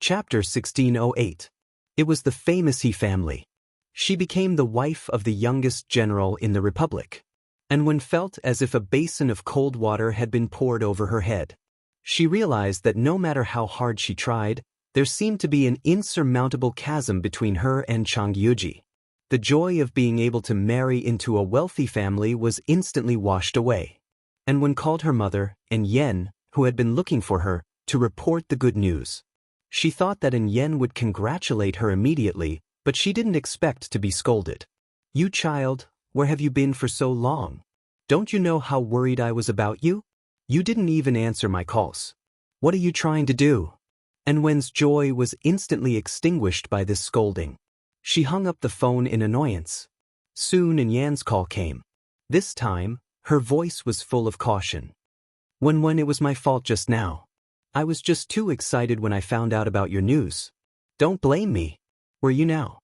Chapter 1608. It was the famous He family. She became the wife of the youngest general in the Republic. And when felt as if a basin of cold water had been poured over her head, she realized that no matter how hard she tried, there seemed to be an insurmountable chasm between her and Changyuji. The joy of being able to marry into a wealthy family was instantly washed away. And when called her mother, and Yen, who had been looking for her, to report the good news, she thought that Yen would congratulate her immediately, but she didn't expect to be scolded. "You child, where have you been for so long? Don't you know how worried I was about you? You didn't even answer my calls. What are you trying to do?" And Wen's joy was instantly extinguished by this scolding. She hung up the phone in annoyance. Soon Yan's call came. This time, her voice was full of caution. When it was my fault just now. I was just too excited when I found out about your news. Don't blame me. Where are you now?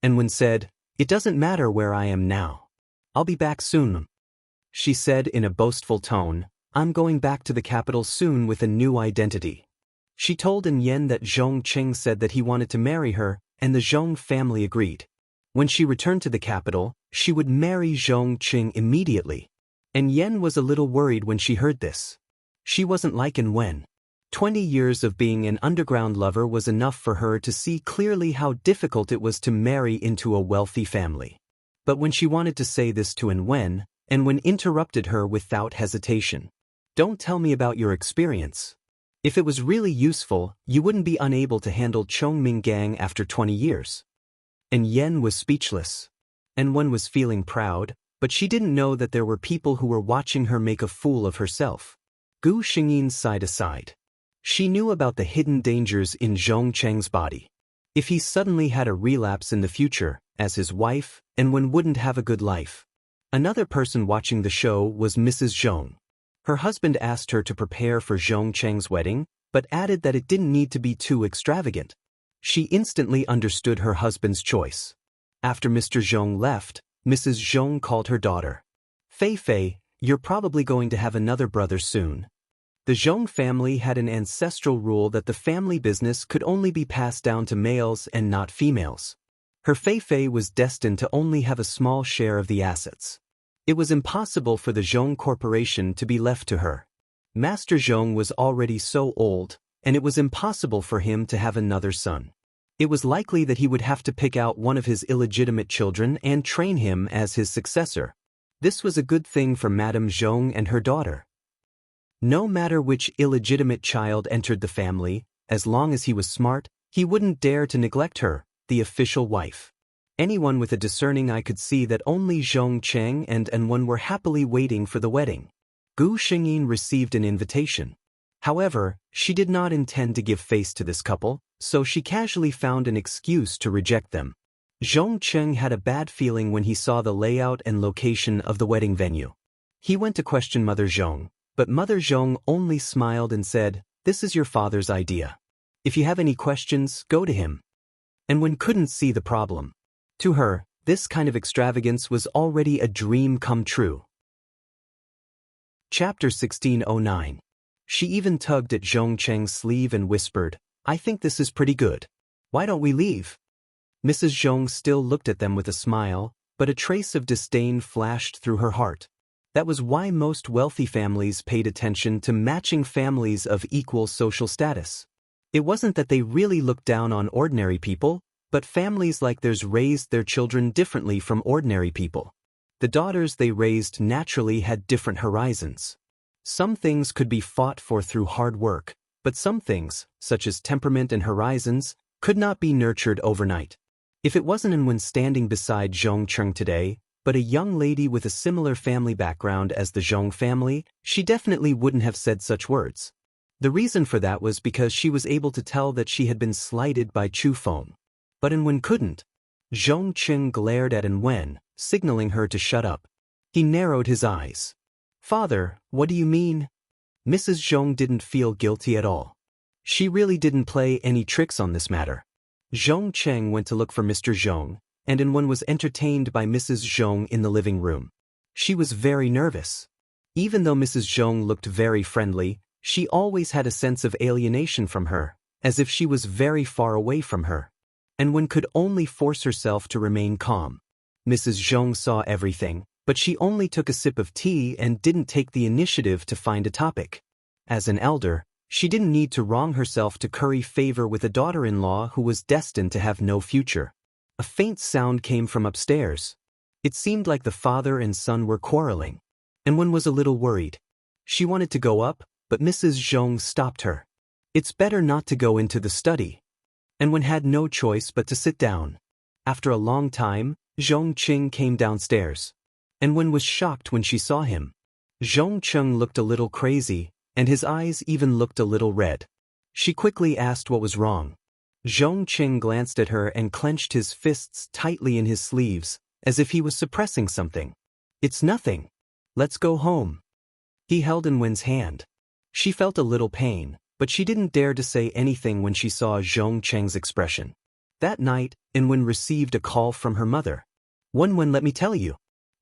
And Wen said, "It doesn't matter where I am now. I'll be back soon." She said in a boastful tone, "I'm going back to the capital soon with a new identity." She told Yen that Zhong Qing said that he wanted to marry her, and the Zhong family agreed. When she returned to the capital, she would marry Zhong Qing immediately. And Yen was a little worried when she heard this. She wasn't like Wen. 20 years of being an underground lover was enough for her to see clearly how difficult it was to marry into a wealthy family. But when she wanted to say this to Wen interrupted her without hesitation. "Don't tell me about your experience. If it was really useful, you wouldn't be unable to handle Chongming Gang after 20 years. And Yen was speechless. And Wen was feeling proud, but she didn't know that there were people who were watching her make a fool of herself. Gu Xingyin sighed aside. She knew about the hidden dangers in Zhong Cheng's body. If he suddenly had a relapse in the future, as his wife, Wen wouldn't have a good life. Another person watching the show was Mrs. Zhong. Her husband asked her to prepare for Zhong Cheng's wedding, but added that it didn't need to be too extravagant. She instantly understood her husband's choice. After Mr. Zhong left, Mrs. Zhong called her daughter. "Fei Fei, you're probably going to have another brother soon." The Zhong family had an ancestral rule that the family business could only be passed down to males and not females. Her Fei Fei was destined to only have a small share of the assets. It was impossible for the Zhong Corporation to be left to her. Master Zhong was already so old, and it was impossible for him to have another son. It was likely that he would have to pick out one of his illegitimate children and train him as his successor. This was a good thing for Madame Zhong and her daughter. No matter which illegitimate child entered the family, as long as he was smart, he wouldn't dare to neglect her, the official wife. Anyone with a discerning eye could see that only Zhong Cheng and Wen were happily waiting for the wedding. Gu Xingyin received an invitation. However, she did not intend to give face to this couple, so she casually found an excuse to reject them. Zhong Cheng had a bad feeling when he saw the layout and location of the wedding venue. He went to question Mother Zhong, but Mother Zhong only smiled and said, "This is your father's idea. If you have any questions, go to him." And Wen couldn't see the problem. To her, this kind of extravagance was already a dream come true. Chapter 1609. She even tugged at Zhong Cheng's sleeve and whispered, "I think this is pretty good. Why don't we leave?" Mrs. Zhong still looked at them with a smile, but a trace of disdain flashed through her heart. That was why most wealthy families paid attention to matching families of equal social status. It wasn't that they really looked down on ordinary people, but families like theirs raised their children differently from ordinary people. The daughters they raised naturally had different horizons. Some things could be fought for through hard work, but some things, such as temperament and horizons, could not be nurtured overnight. If it wasn't Wen standing beside Zhong Cheng today, but a young lady with a similar family background as the Zhong family, she definitely wouldn't have said such words. The reason for that was because she was able to tell that she had been slighted by Chu Feng. But Wen couldn't. Zhong Cheng glared at Wen, signaling her to shut up. He narrowed his eyes. "Father, what do you mean?" Mrs. Zhong didn't feel guilty at all. She really didn't play any tricks on this matter. Zhong Cheng went to look for Mr. Zhong, and Wen was entertained by Mrs. Zhong in the living room. She was very nervous. Even though Mrs. Zhong looked very friendly, she always had a sense of alienation from her, as if she was very far away from her. And Wen could only force herself to remain calm. Mrs. Zhong saw everything, but she only took a sip of tea and didn't take the initiative to find a topic. As an elder, she didn't need to wrong herself to curry favor with a daughter-in-law who was destined to have no future. A faint sound came from upstairs. It seemed like the father and son were quarreling. And Wen was a little worried. She wanted to go up, but Mrs. Zhong stopped her. It's better not to go into the study. And Wen had no choice but to sit down. After a long time, Zhong Qing came downstairs. And Wen was shocked when she saw him. Zhong Qing looked a little crazy, and his eyes even looked a little red. She quickly asked what was wrong. Zhong Qing glanced at her and clenched his fists tightly in his sleeves, as if he was suppressing something. It's nothing. Let's go home. He held in Wen's hand. She felt a little pain, but she didn't dare to say anything when she saw Zhong Qing's expression. That night, Wen received a call from her mother. Wen, let me tell you.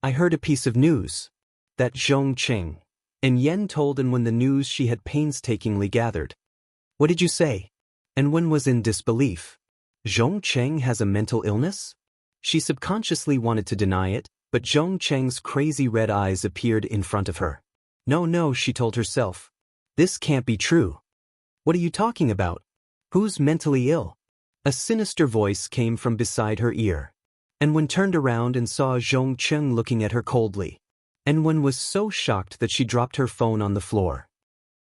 I heard a piece of news. That Zhong Qing. And Yen told Wen the news she had painstakingly gathered. What did you say? And Wen was in disbelief. Zhong Qing has a mental illness? She subconsciously wanted to deny it, but Zhong Qing's crazy red eyes appeared in front of her. No, she told herself. This can't be true. What are you talking about? Who's mentally ill? A sinister voice came from beside her ear. And Wen turned around and saw Zhong Qing looking at her coldly. And Wen was so shocked that she dropped her phone on the floor.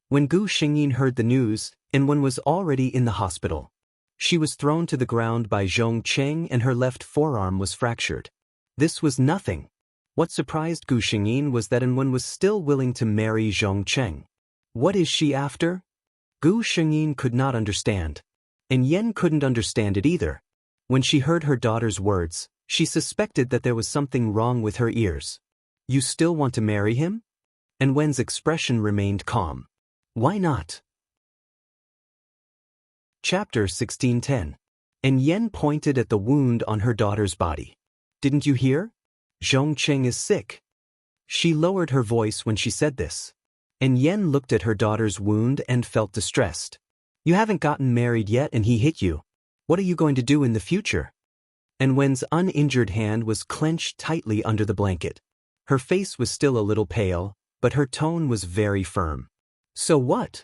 When Gu Xingyin heard the news, Wen was already in the hospital. She was thrown to the ground by Zhong Qing and her left forearm was fractured. This was nothing. What surprised Gu Xingyin was that Wen was still willing to marry Zhong Qing. What is she after? Gu Xingyin could not understand. And Yen couldn't understand it either. When she heard her daughter's words, she suspected that there was something wrong with her ears. You still want to marry him? And Wen's expression remained calm. Why not? Chapter 1610. And Yen pointed at the wound on her daughter's body. Didn't you hear? Zhong Qing is sick. She lowered her voice when she said this. And Yen looked at her daughter's wound and felt distressed. You haven't gotten married yet and he hit you. What are you going to do in the future? And Wen's uninjured hand was clenched tightly under the blanket. Her face was still a little pale, but her tone was very firm. So what?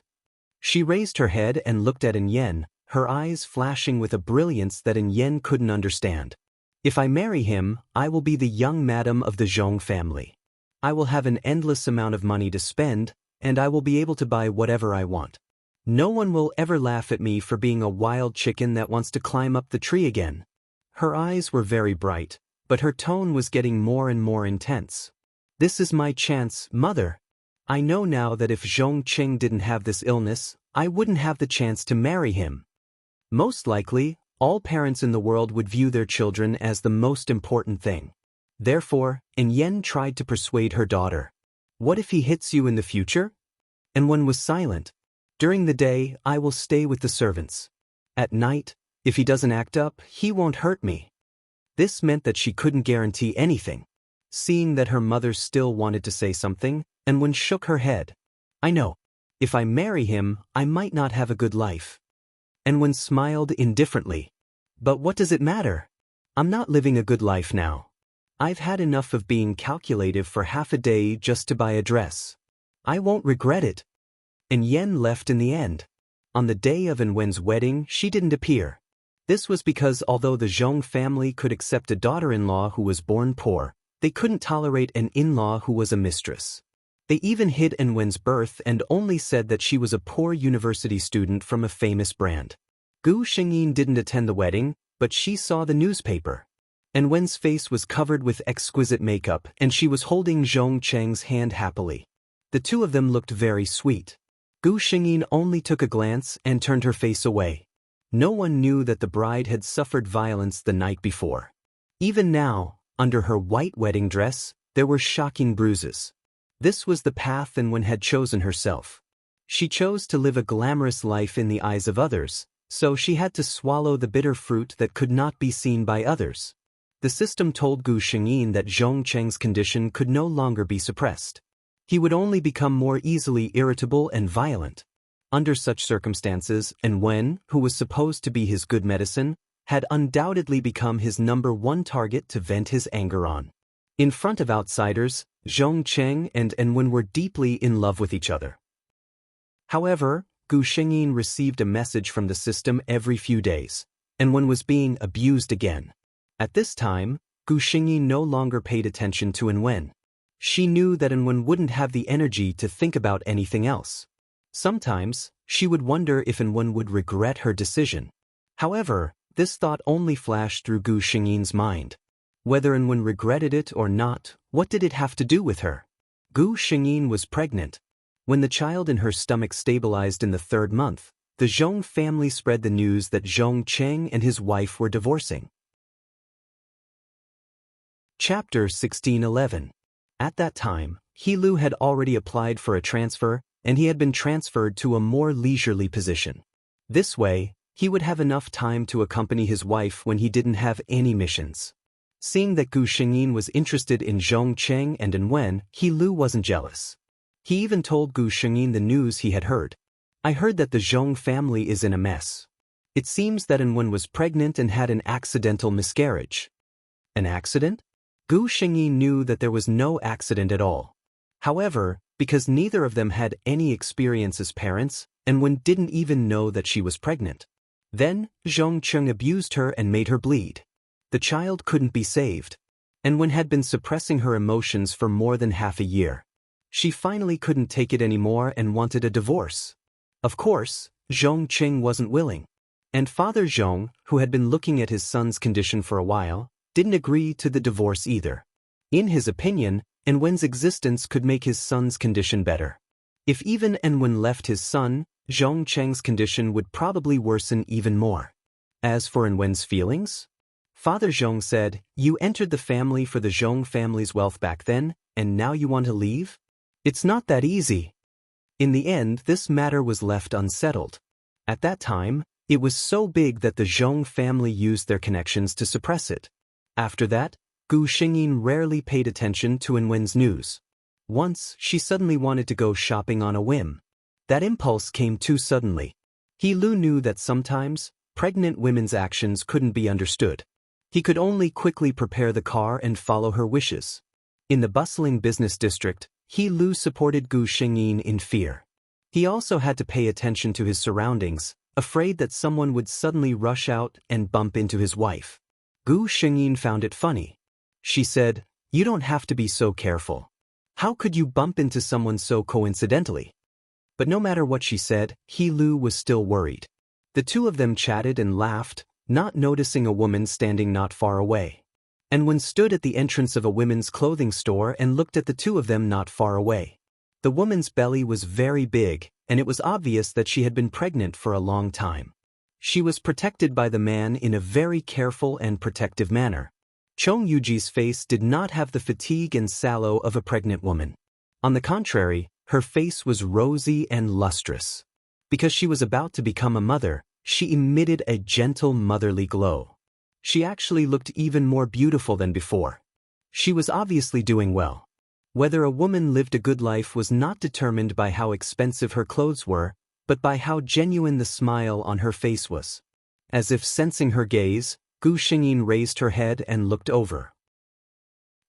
She raised her head and looked at Yen, her eyes flashing with a brilliance that Yen couldn't understand. If I marry him, I will be the young madam of the Zhong family. I will have an endless amount of money to spend, and I will be able to buy whatever I want. No one will ever laugh at me for being a wild chicken that wants to climb up the tree again. Her eyes were very bright, but her tone was getting more and more intense. This is my chance, mother. I know now that if Zhong Qing didn't have this illness, I wouldn't have the chance to marry him. Most likely, all parents in the world would view their children as the most important thing. Therefore, Yen tried to persuade her daughter. What if he hits you in the future? And Wen was silent. During the day, I will stay with the servants. At night, if he doesn't act up, he won't hurt me. This meant that she couldn't guarantee anything. Seeing that her mother still wanted to say something, and Wen shook her head. I know. If I marry him, I might not have a good life. And Wen smiled indifferently. But what does it matter? I'm not living a good life now. I've had enough of being calculative for half a day just to buy a dress. I won't regret it. And Yen left in the end. On the day of Wen's wedding, she didn't appear. This was because although the Zhong family could accept a daughter-in-law who was born poor, they couldn't tolerate an in-law who was a mistress. They even hid Wen's birth and only said that she was a poor university student from a famous brand. Gu Xingyin didn't attend the wedding, but she saw the newspaper. Wen's face was covered with exquisite makeup and she was holding Zhong Cheng's hand happily. The two of them looked very sweet. Gu Xingyin only took a glance and turned her face away. No one knew that the bride had suffered violence the night before. Even now, under her white wedding dress, there were shocking bruises. This was the path Wen had chosen herself. She chose to live a glamorous life in the eyes of others, so she had to swallow the bitter fruit that could not be seen by others. The system told Gu Xingyin that Zhong Cheng's condition could no longer be suppressed. He would only become more easily irritable and violent. Under such circumstances, Wen, who was supposed to be his good medicine, had undoubtedly become his #1 target to vent his anger on. In front of outsiders, Zhong Cheng and Wen were deeply in love with each other. However, Gu Xingyin received a message from the system every few days. Wen was being abused again. At this time, Gu Xingyin no longer paid attention to Wen. She knew that Wen wouldn't have the energy to think about anything else. Sometimes, she would wonder if Wen would regret her decision. However, this thought only flashed through Gu Xingyin's mind. Whether Wen regretted it or not, what did it have to do with her? Gu Xingyin was pregnant. When the child in her stomach stabilized in the 3rd month, the Zhong family spread the news that Zhong Cheng and his wife were divorcing. Chapter 1611. At that time, He Lu had already applied for a transfer, and he had been transferred to a more leisurely position. This way, he would have enough time to accompany his wife when he didn't have any missions. Seeing that Gu Xingyin was interested in Zhong Cheng and Wen, He Lu wasn't jealous. He even told Gu Xingyin the news he had heard. I heard that the Zhong family is in a mess. It seems that Wen was pregnant and had an accidental miscarriage. An accident? Gu Xingyin knew that there was no accident at all. However, because neither of them had any experience as parents, Wen didn't even know that she was pregnant. Then, Zhong Cheng abused her and made her bleed. The child couldn't be saved. Wen had been suppressing her emotions for more than half a year. She finally couldn't take it anymore and wanted a divorce. Of course, Zhong Cheng wasn't willing. And Father Zhong, who had been looking at his son's condition for a while, didn't agree to the divorce either. In his opinion, Wen's existence could make his son's condition better. If even Wen left his son, Zhong Cheng's condition would probably worsen even more. As for Wen's feelings? Father Zhong said, "You entered the family for the Zhong family's wealth back then, and now you want to leave? It's not that easy." In the end, this matter was left unsettled. At that time, it was so big that the Zhong family used their connections to suppress it. After that, Gu Xingyin rarely paid attention to Wen's news. Once, she suddenly wanted to go shopping on a whim. That impulse came too suddenly. He Lu knew that sometimes, pregnant women's actions couldn't be understood. He could only quickly prepare the car and follow her wishes. In the bustling business district, He Lu supported Gu Xingyin in fear. He also had to pay attention to his surroundings, afraid that someone would suddenly rush out and bump into his wife. Gu Xingyin found it funny. She said, "You don't have to be so careful. How could you bump into someone so coincidentally?" But no matter what she said, He Lu was still worried. The two of them chatted and laughed, not noticing a woman standing not far away. Wen stood at the entrance of a women's clothing store and looked at the two of them not far away. The woman's belly was very big, and it was obvious that she had been pregnant for a long time. She was protected by the man in a very careful and protective manner. Chong Yuji's face did not have the fatigue and sallow of a pregnant woman. On the contrary, her face was rosy and lustrous. Because she was about to become a mother, she emitted a gentle motherly glow. She actually looked even more beautiful than before. She was obviously doing well. Whether a woman lived a good life was not determined by how expensive her clothes were, but by how genuine the smile on her face was. As if sensing her gaze, Gu Xingyin raised her head and looked over.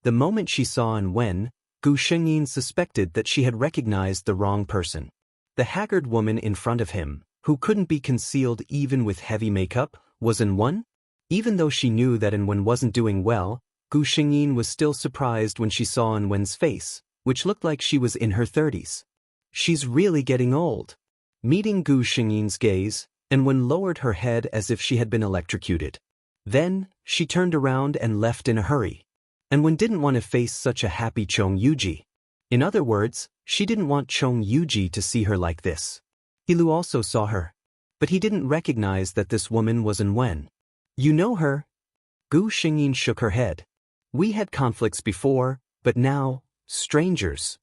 The moment she saw Wen, Gu Xingyin suspected that she had recognized the wrong person. The haggard woman in front of him, who couldn't be concealed even with heavy makeup, was Wen? Even though she knew that Wen wasn't doing well, Gu Xingyin was still surprised when she saw Wen's face, which looked like she was in her 30s. She's really getting old. Meeting Gu Xingyin's gaze, Wen lowered her head as if she had been electrocuted. Then, she turned around and left in a hurry. Wen didn't want to face such a happy Chong Yuji. In other words, she didn't want Chong Yuji to see her like this. He Lu also saw her. But he didn't recognize that this woman was Wen. "You know her?" Gu Xingyin shook her head. "We had conflicts before, but now, strangers."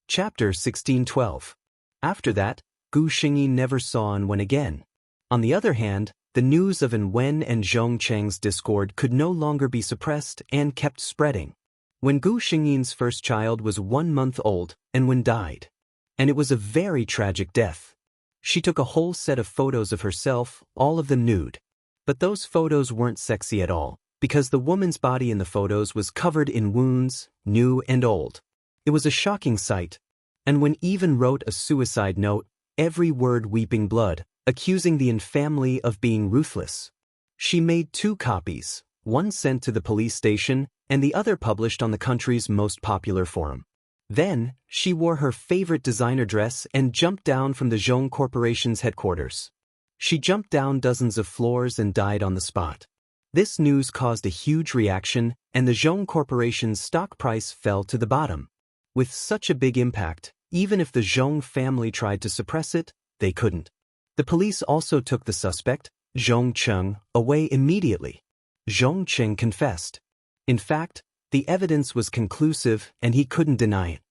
Chapter 1612. After that, Gu Xingyin never saw Wen again. On the other hand, the news of Wen and Zhong Cheng's discord could no longer be suppressed and kept spreading. When Gu Xingyin's first child was 1 month old, Wen died. And it was a very tragic death. She took a whole set of photos of herself, all of them nude. But those photos weren't sexy at all, because the woman's body in the photos was covered in wounds, new and old. It was a shocking sight. And when Even wrote a suicide note, every word weeping blood, accusing the family of being ruthless. She made 2 copies, one sent to the police station and the other published on the country's most popular forum. Then, she wore her favorite designer dress and jumped down from the Zhong Corporation's headquarters. She jumped down dozens of floors and died on the spot. This news caused a huge reaction, and the Zhong Corporation's stock price fell to the bottom. With such a big impact, even if the Zhong family tried to suppress it, they couldn't. The police also took the suspect, Zhong Cheng, away immediately. Zhong Cheng confessed. In fact, the evidence was conclusive and he couldn't deny it.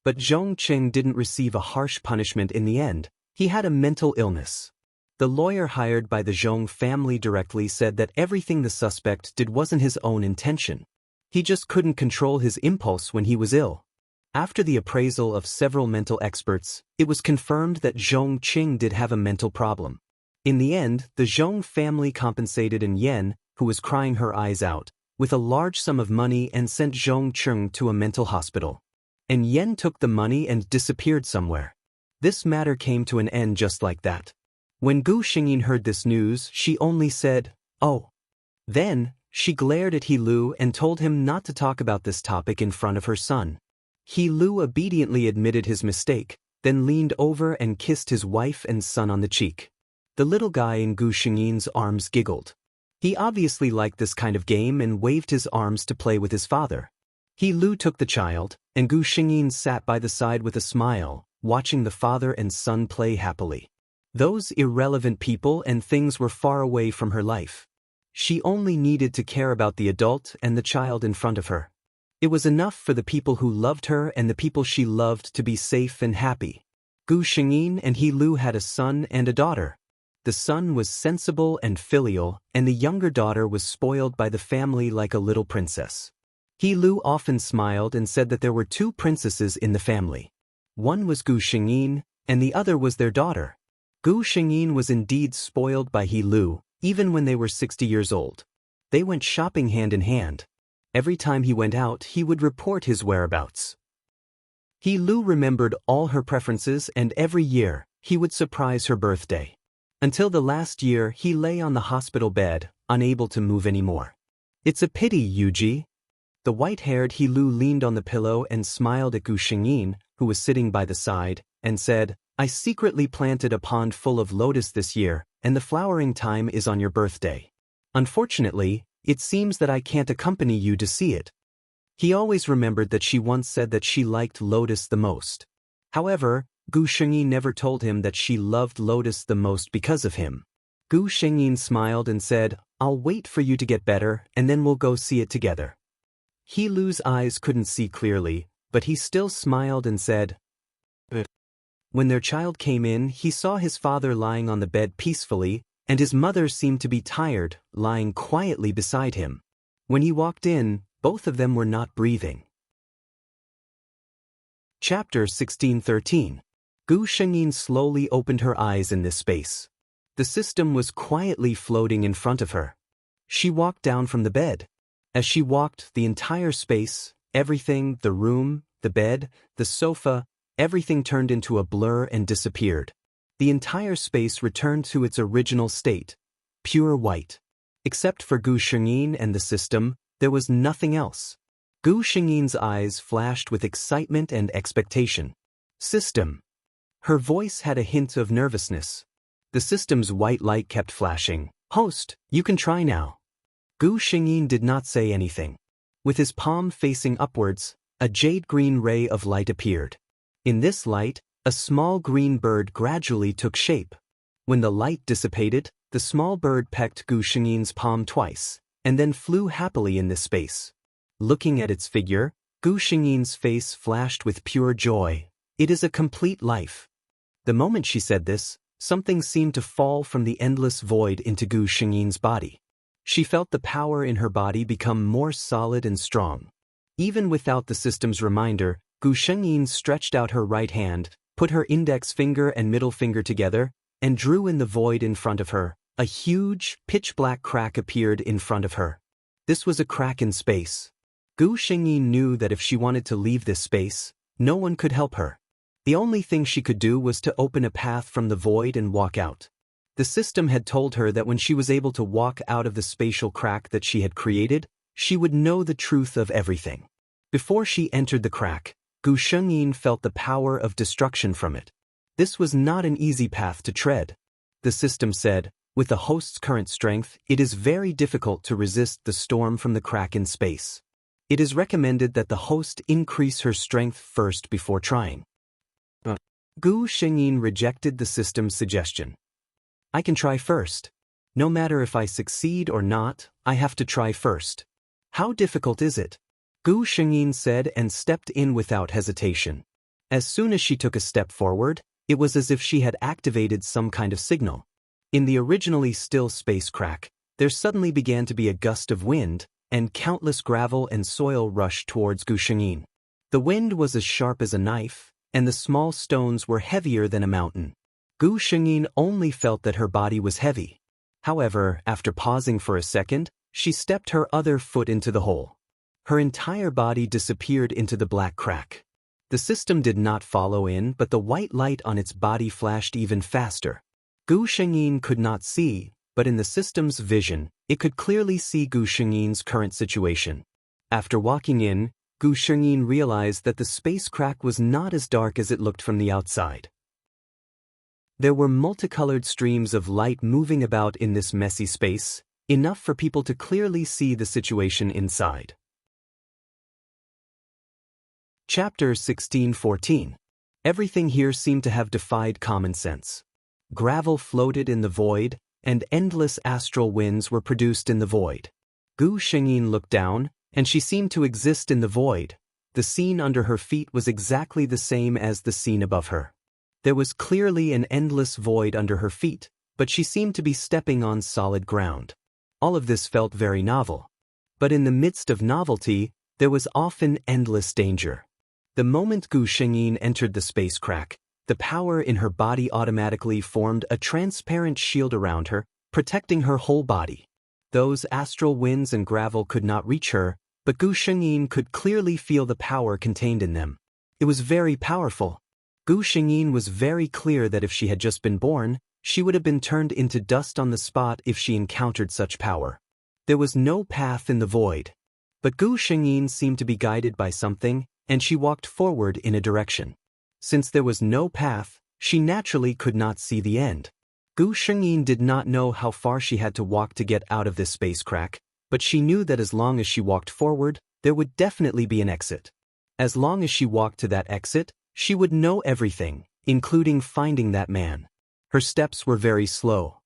But Zhong Cheng didn't receive a harsh punishment in the end. He had a mental illness. The lawyer hired by the Zhong family directly said that everything the suspect did wasn't his own intention. He just couldn't control his impulse when he was ill. After the appraisal of several mental experts, it was confirmed that Zhong Cheng did have a mental problem. In the end, the Zhong family compensated Yen, who was crying her eyes out, with a large sum of money and sent Zhong Cheng to a mental hospital. And Yen took the money and disappeared somewhere. This matter came to an end just like that. When Gu Xingyin heard this news, she only said, "Oh." Then, she glared at He Lu and told him not to talk about this topic in front of her son. He Lu obediently admitted his mistake, then leaned over and kissed his wife and son on the cheek. The little guy in Gu Xingyin's arms giggled. He obviously liked this kind of game and waved his arms to play with his father. He Lu took the child, and Gu Xingyin sat by the side with a smile, watching the father and son play happily. Those irrelevant people and things were far away from her life. She only needed to care about the adult and the child in front of her. It was enough for the people who loved her and the people she loved to be safe and happy. Gu Xingyin and He Lu had a son and a daughter. The son was sensible and filial, and the younger daughter was spoiled by the family like a little princess. He Lu often smiled and said that there were 2 princesses in the family. One was Gu Xingyin, and the other was their daughter. Gu Xingyin was indeed spoiled by He Lu, even when they were 60 years old. They went shopping hand in hand. Every time he went out, he would report his whereabouts. He Lu remembered all her preferences, and every year, he would surprise her birthday. Until the last year, he lay on the hospital bed, unable to move anymore. "It's a pity, Yuji." The white-haired He Lu leaned on the pillow and smiled at Gu Xingyin, who was sitting by the side, and said, "I secretly planted a pond full of lotus this year, and the flowering time is on your birthday. Unfortunately, it seems that I can't accompany you to see it." He always remembered that she once said that she liked lotus the most. However, Gu Xingyin never told him that she loved lotus the most because of him. Gu Xingyin smiled and said, "I'll wait for you to get better, and then we'll go see it together." He Lu's eyes couldn't see clearly, but he still smiled and said, "But." When their child came in, he saw his father lying on the bed peacefully, and his mother seemed to be tired, lying quietly beside him. When he walked in, both of them were not breathing. Chapter 1613. Gu Xingyin slowly opened her eyes in this space. The system was quietly floating in front of her. She walked down from the bed. As she walked, the entire space, everything, the room, the bed, the sofa, everything turned into a blur and disappeared. The entire space returned to its original state, pure white. Except for Gu Xingyin and the system, there was nothing else. Gu Xingyin's eyes flashed with excitement and expectation. "System." Her voice had a hint of nervousness. The system's white light kept flashing. "Host, you can try now." Gu Xingyin did not say anything. With his palm facing upwards, a jade-green ray of light appeared. In this light, a small green bird gradually took shape. When the light dissipated, the small bird pecked Gu Xingyin's palm twice, and then flew happily in this space. Looking at its figure, Gu Xingyin's face flashed with pure joy. "It is a complete life." The moment she said this, something seemed to fall from the endless void into Gu Xingyin's body. She felt the power in her body become more solid and strong. Even without the system's reminder, Gu Xingyin stretched out her right hand, put her index finger and middle finger together, and drew in the void in front of her. A huge, pitch-black crack appeared in front of her. This was a crack in space. Gu Xingyin knew that if she wanted to leave this space, no one could help her. The only thing she could do was to open a path from the void and walk out. The system had told her that when she was able to walk out of the spatial crack that she had created, she would know the truth of everything. Before she entered the crack, Gu Xingyin felt the power of destruction from it. This was not an easy path to tread. The system said, with the host's current strength, it is very difficult to resist the storm from the crack in space. It is recommended that the host increase her strength first before trying. Gu Xingyin rejected the system's suggestion. I can try first. No matter if I succeed or not, I have to try first. How difficult is it? Gu Xingyin said and stepped in without hesitation. As soon as she took a step forward, it was as if she had activated some kind of signal. In the originally still space crack, there suddenly began to be a gust of wind, and countless gravel and soil rushed towards Gu Xingyin. The wind was as sharp as a knife, and the small stones were heavier than a mountain. Gu Xingyin only felt that her body was heavy. However, after pausing for a second, she stepped her other foot into the hole. Her entire body disappeared into the black crack. The system did not follow in, but the white light on its body flashed even faster. Gu Xingyin could not see, but in the system's vision, it could clearly see Gu Xingyin's current situation. After walking in, Gu Xingyin realized that the space crack was not as dark as it looked from the outside. There were multicolored streams of light moving about in this messy space, enough for people to clearly see the situation inside. Chapter 16:14. Everything here seemed to have defied common sense. Gravel floated in the void, and endless astral winds were produced in the void. Gu Xingyin looked down, and she seemed to exist in the void. The scene under her feet was exactly the same as the scene above her. There was clearly an endless void under her feet, but she seemed to be stepping on solid ground. All of this felt very novel. But in the midst of novelty, there was often endless danger. The moment Gu Xingyin entered the space crack, the power in her body automatically formed a transparent shield around her, protecting her whole body. Those astral winds and gravel could not reach her, but Gu Xingyin could clearly feel the power contained in them. It was very powerful. Gu Xingyin was very clear that if she had just been born, she would have been turned into dust on the spot if she encountered such power. There was no path in the void. But Gu Xingyin seemed to be guided by something, and she walked forward in a direction. Since there was no path, she naturally could not see the end. Gu Xingyin did not know how far she had to walk to get out of this space crack, but she knew that as long as she walked forward, there would definitely be an exit. As long as she walked to that exit, she would know everything, including finding that man. Her steps were very slow.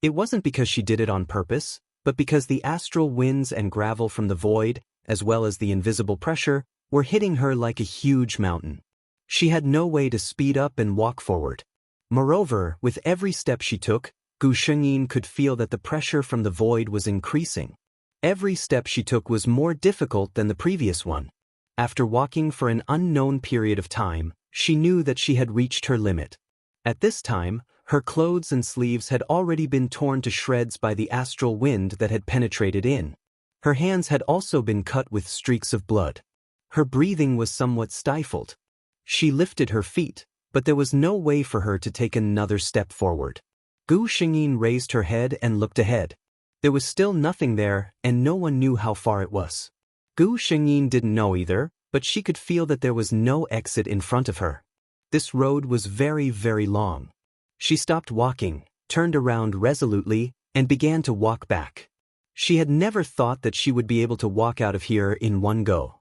It wasn't because she did it on purpose, but because the astral winds and gravel from the void, as well as the invisible pressure, were hitting her like a huge mountain. She had no way to speed up and walk forward. Moreover, with every step she took, Gu Xingyin could feel that the pressure from the void was increasing. Every step she took was more difficult than the previous one. After walking for an unknown period of time, she knew that she had reached her limit. At this time, her clothes and sleeves had already been torn to shreds by the astral wind that had penetrated in. Her hands had also been cut with streaks of blood. Her breathing was somewhat stifled. She lifted her feet, but there was no way for her to take another step forward. Gu Xingyin raised her head and looked ahead. There was still nothing there, and no one knew how far it was. Gu Xingyin didn't know either, but she could feel that there was no exit in front of her. This road was very, very long. She stopped walking, turned around resolutely, and began to walk back. She had never thought that she would be able to walk out of here in one go.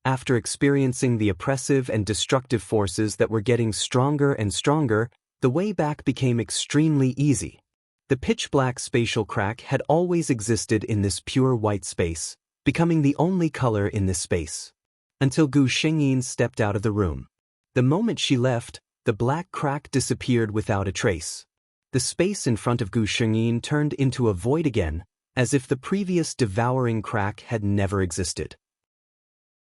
After experiencing the oppressive and destructive forces that were getting stronger and stronger, the way back became extremely easy. The pitch-black spatial crack had always existed in this pure white space, becoming the only color in this space. Until Gu Xingyin stepped out of the room. The moment she left, the black crack disappeared without a trace. The space in front of Gu Xingyin turned into a void again, as if the previous devouring crack had never existed.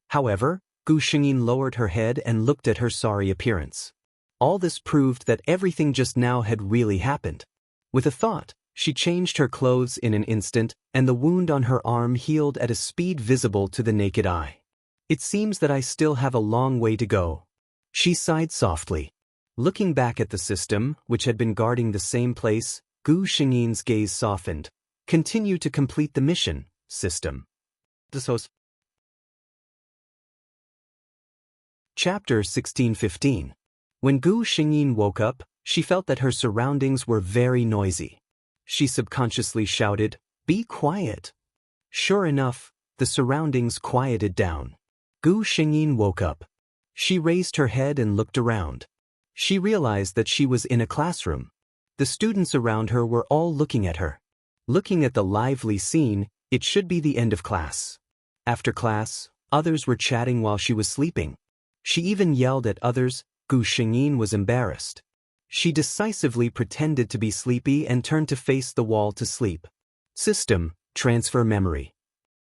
However, Gu Xingyin lowered her head and looked at her sorry appearance. All this proved that everything just now had really happened. With a thought, she changed her clothes in an instant, and the wound on her arm healed at a speed visible to the naked eye. It seems that I still have a long way to go. She sighed softly. Looking back at the system, which had been guarding the same place, Gu Xingyin's gaze softened. Continue to complete the mission, system. Chapter 1615. When Gu Xingyin woke up, she felt that her surroundings were very noisy. She subconsciously shouted, "Be quiet." Sure enough, the surroundings quieted down. Gu Xingyin woke up. She raised her head and looked around. She realized that she was in a classroom. The students around her were all looking at her. Looking at the lively scene, it should be the end of class. After class, others were chatting while she was sleeping. She even yelled at others. Gu Xingyin was embarrassed. She decisively pretended to be sleepy and turned to face the wall to sleep. System, transfer memory,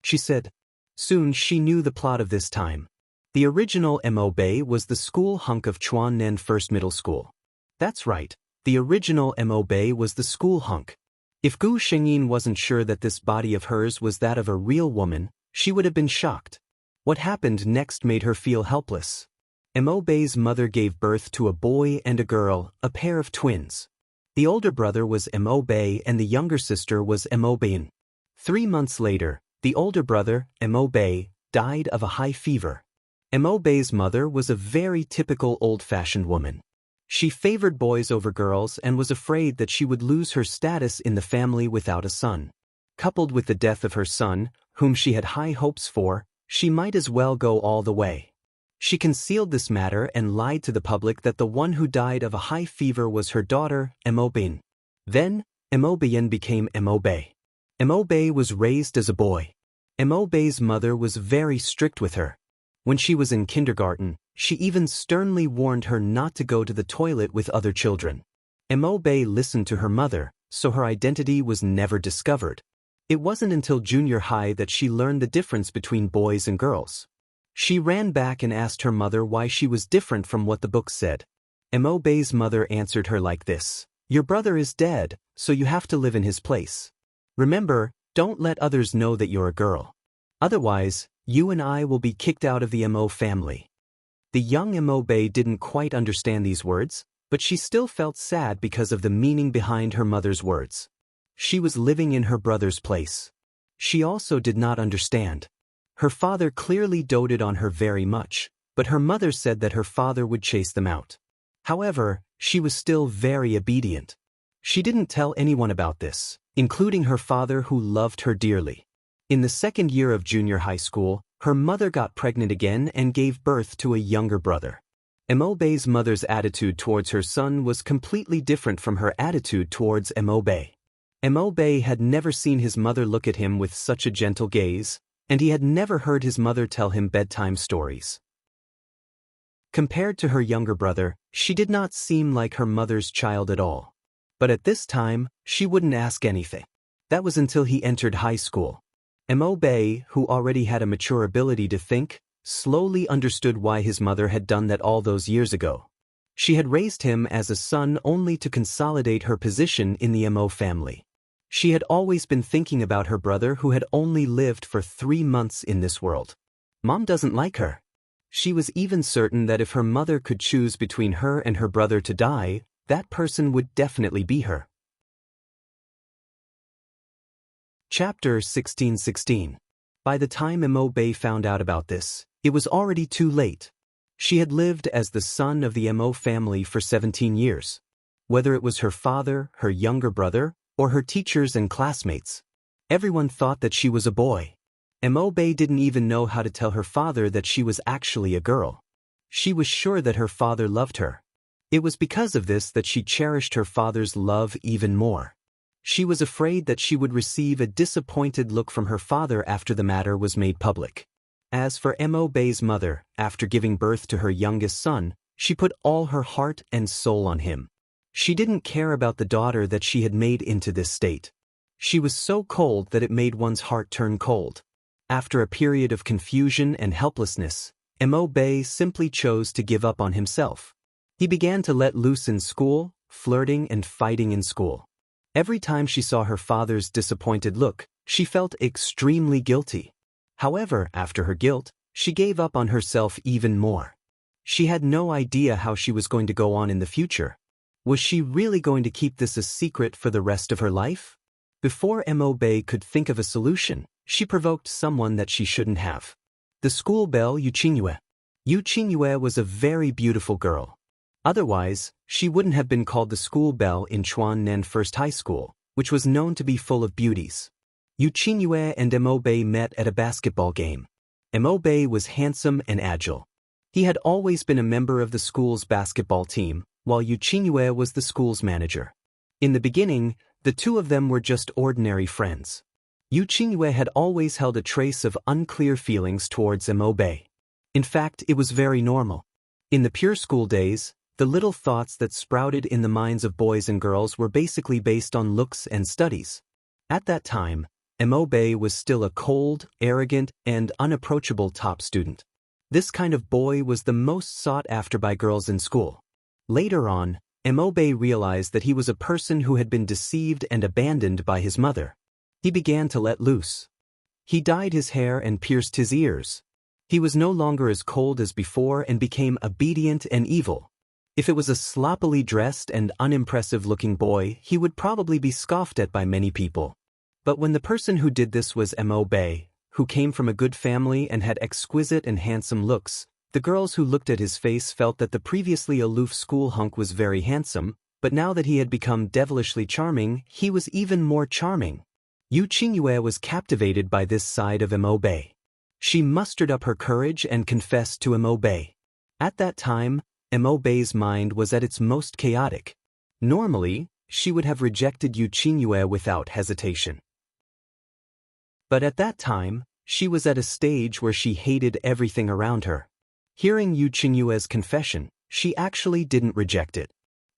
she said. Soon she knew the plot of this time. The original Mo Bay was the school hunk of Chuannan First Middle School. That's right, the original Mo Bay was the school hunk. If Gu Xingyin wasn't sure that this body of hers was that of a real woman, she would have been shocked. What happened next made her feel helpless. Mo Bay's mother gave birth to a boy and a girl, a pair of twins. The older brother was Mo Bay and the younger sister was Mo Bayin. 3 months later, the older brother, Mo Bay, died of a high fever. Mo Bay's mother was a very typical old-fashioned woman. She favored boys over girls and was afraid that she would lose her status in the family without a son. Coupled with the death of her son, whom she had high hopes for, she might as well go all the way. She concealed this matter and lied to the public that the one who died of a high fever was her daughter, Mo Bayin. Then, Mo Bayin became Mo Bay. Mo Bay was raised as a boy. Mo Bay's mother was very strict with her. When she was in kindergarten, she even sternly warned her not to go to the toilet with other children. Mo Bay listened to her mother, so her identity was never discovered. It wasn't until junior high that she learned the difference between boys and girls. She ran back and asked her mother why she was different from what the book said. Mo Bay's mother answered her like this: "Your brother is dead, so you have to live in his place. Remember, don't let others know that you're a girl. Otherwise, you and I will be kicked out of the Mo family." The young Mo Bay didn't quite understand these words, but she still felt sad because of the meaning behind her mother's words. She was living in her brother's place. She also did not understand. Her father clearly doted on her very much, but her mother said that her father would chase them out. However, she was still very obedient. She didn't tell anyone about this, including her father who loved her dearly. In the second year of junior high school, her mother got pregnant again and gave birth to a younger brother. Mo Bay's mother's attitude towards her son was completely different from her attitude towards Mo Bay. Mo Bay had never seen his mother look at him with such a gentle gaze, and he had never heard his mother tell him bedtime stories. Compared to her younger brother, she did not seem like her mother's child at all. But at this time, she wouldn't ask anything. That was until he entered high school. Mo Bay, who already had a mature ability to think, slowly understood why his mother had done that all those years ago. She had raised him as a son only to consolidate her position in the Mo family. She had always been thinking about her brother who had only lived for 3 months in this world. Mom doesn't like her. She was even certain that if her mother could choose between her and her brother to die, that person would definitely be her. Chapter 1616. By the time Mo Bay found out about this, it was already too late. She had lived as the son of the Mo family for 17 years. Whether it was her father, her younger brother, or her teachers and classmates, everyone thought that she was a boy. Mo Bay didn't even know how to tell her father that she was actually a girl. She was sure that her father loved her. It was because of this that she cherished her father's love even more. She was afraid that she would receive a disappointed look from her father after the matter was made public. As for Mo Bay's mother, after giving birth to her youngest son, she put all her heart and soul on him. She didn't care about the daughter that she had made into this state. She was so cold that it made one's heart turn cold. After a period of confusion and helplessness, Mo Bay simply chose to give up on himself. He began to let loose in school, flirting and fighting in school. Every time she saw her father's disappointed look, she felt extremely guilty. However, after her guilt, she gave up on herself even more. She had no idea how she was going to go on in the future. Was she really going to keep this a secret for the rest of her life? Before Mobe could think of a solution, she provoked someone that she shouldn't have. The school belle Yuchinue. Yuchinue was a very beautiful girl. Otherwise, she wouldn't have been called the school belle in Chuannan First High School, which was known to be full of beauties. Yuchinue and Mobe met at a basketball game. Mobe was handsome and agile. He had always been a member of the school's basketball team, while Yuchinue was the school's manager. In the beginning, the two of them were just ordinary friends. Yuchinue had always held a trace of unclear feelings towards Mobe. In fact, it was very normal. In the pure school days, the little thoughts that sprouted in the minds of boys and girls were basically based on looks and studies. At that time, Mobe was still a cold, arrogant, and unapproachable top student. This kind of boy was the most sought after by girls in school. Later on, Mobe realized that he was a person who had been deceived and abandoned by his mother. He began to let loose. He dyed his hair and pierced his ears. He was no longer as cold as before and became obedient and evil. If it was a sloppily dressed and unimpressive-looking boy, he would probably be scoffed at by many people. But when the person who did this was Mobe, who came from a good family and had exquisite and handsome looks, the girls who looked at his face felt that the previously aloof school hunk was very handsome, but now that he had become devilishly charming, he was even more charming. Yuchinue was captivated by this side of Mobe. She mustered up her courage and confessed to Mobe. At that time, Mobe's mind was at its most chaotic. Normally, she would have rejected Yuchinue without hesitation. But at that time, she was at a stage where she hated everything around her. Hearing Yuchinue's confession, she actually didn't reject it.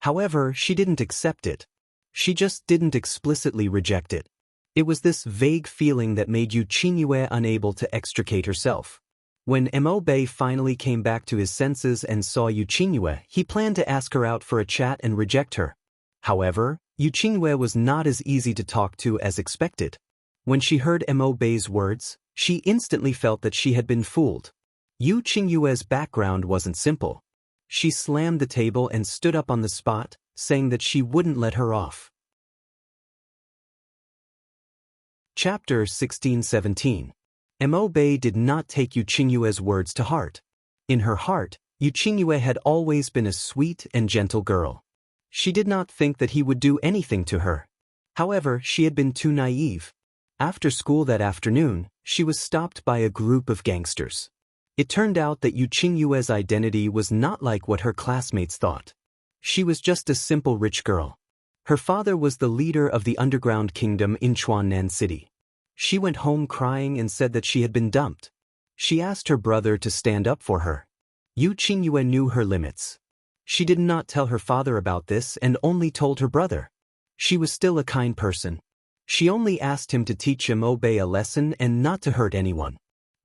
However, she didn't accept it. She just didn't explicitly reject it. It was this vague feeling that made Yuchinue unable to extricate herself. When Mobe finally came back to his senses and saw Yuchinue, he planned to ask her out for a chat and reject her. However, Yuchinue was not as easy to talk to as expected. When she heard Mobe's words, she instantly felt that she had been fooled. Yuchinue's background wasn't simple. She slammed the table and stood up on the spot, saying that she wouldn't let her off. Chapter 16-17. Mobe did not take Yuchinue's words to heart. In her heart, Yuchinue had always been a sweet and gentle girl. She did not think that he would do anything to her. However, she had been too naive. After school that afternoon, she was stopped by a group of gangsters. It turned out that Yuchinue's identity was not like what her classmates thought. She was just a simple rich girl. Her father was the leader of the underground kingdom in Chuannan City. She went home crying and said that she had been dumped. She asked her brother to stand up for her. Yuchinue knew her limits. She did not tell her father about this and only told her brother. She was still a kind person. She only asked him to teach Mobe a lesson and not to hurt anyone.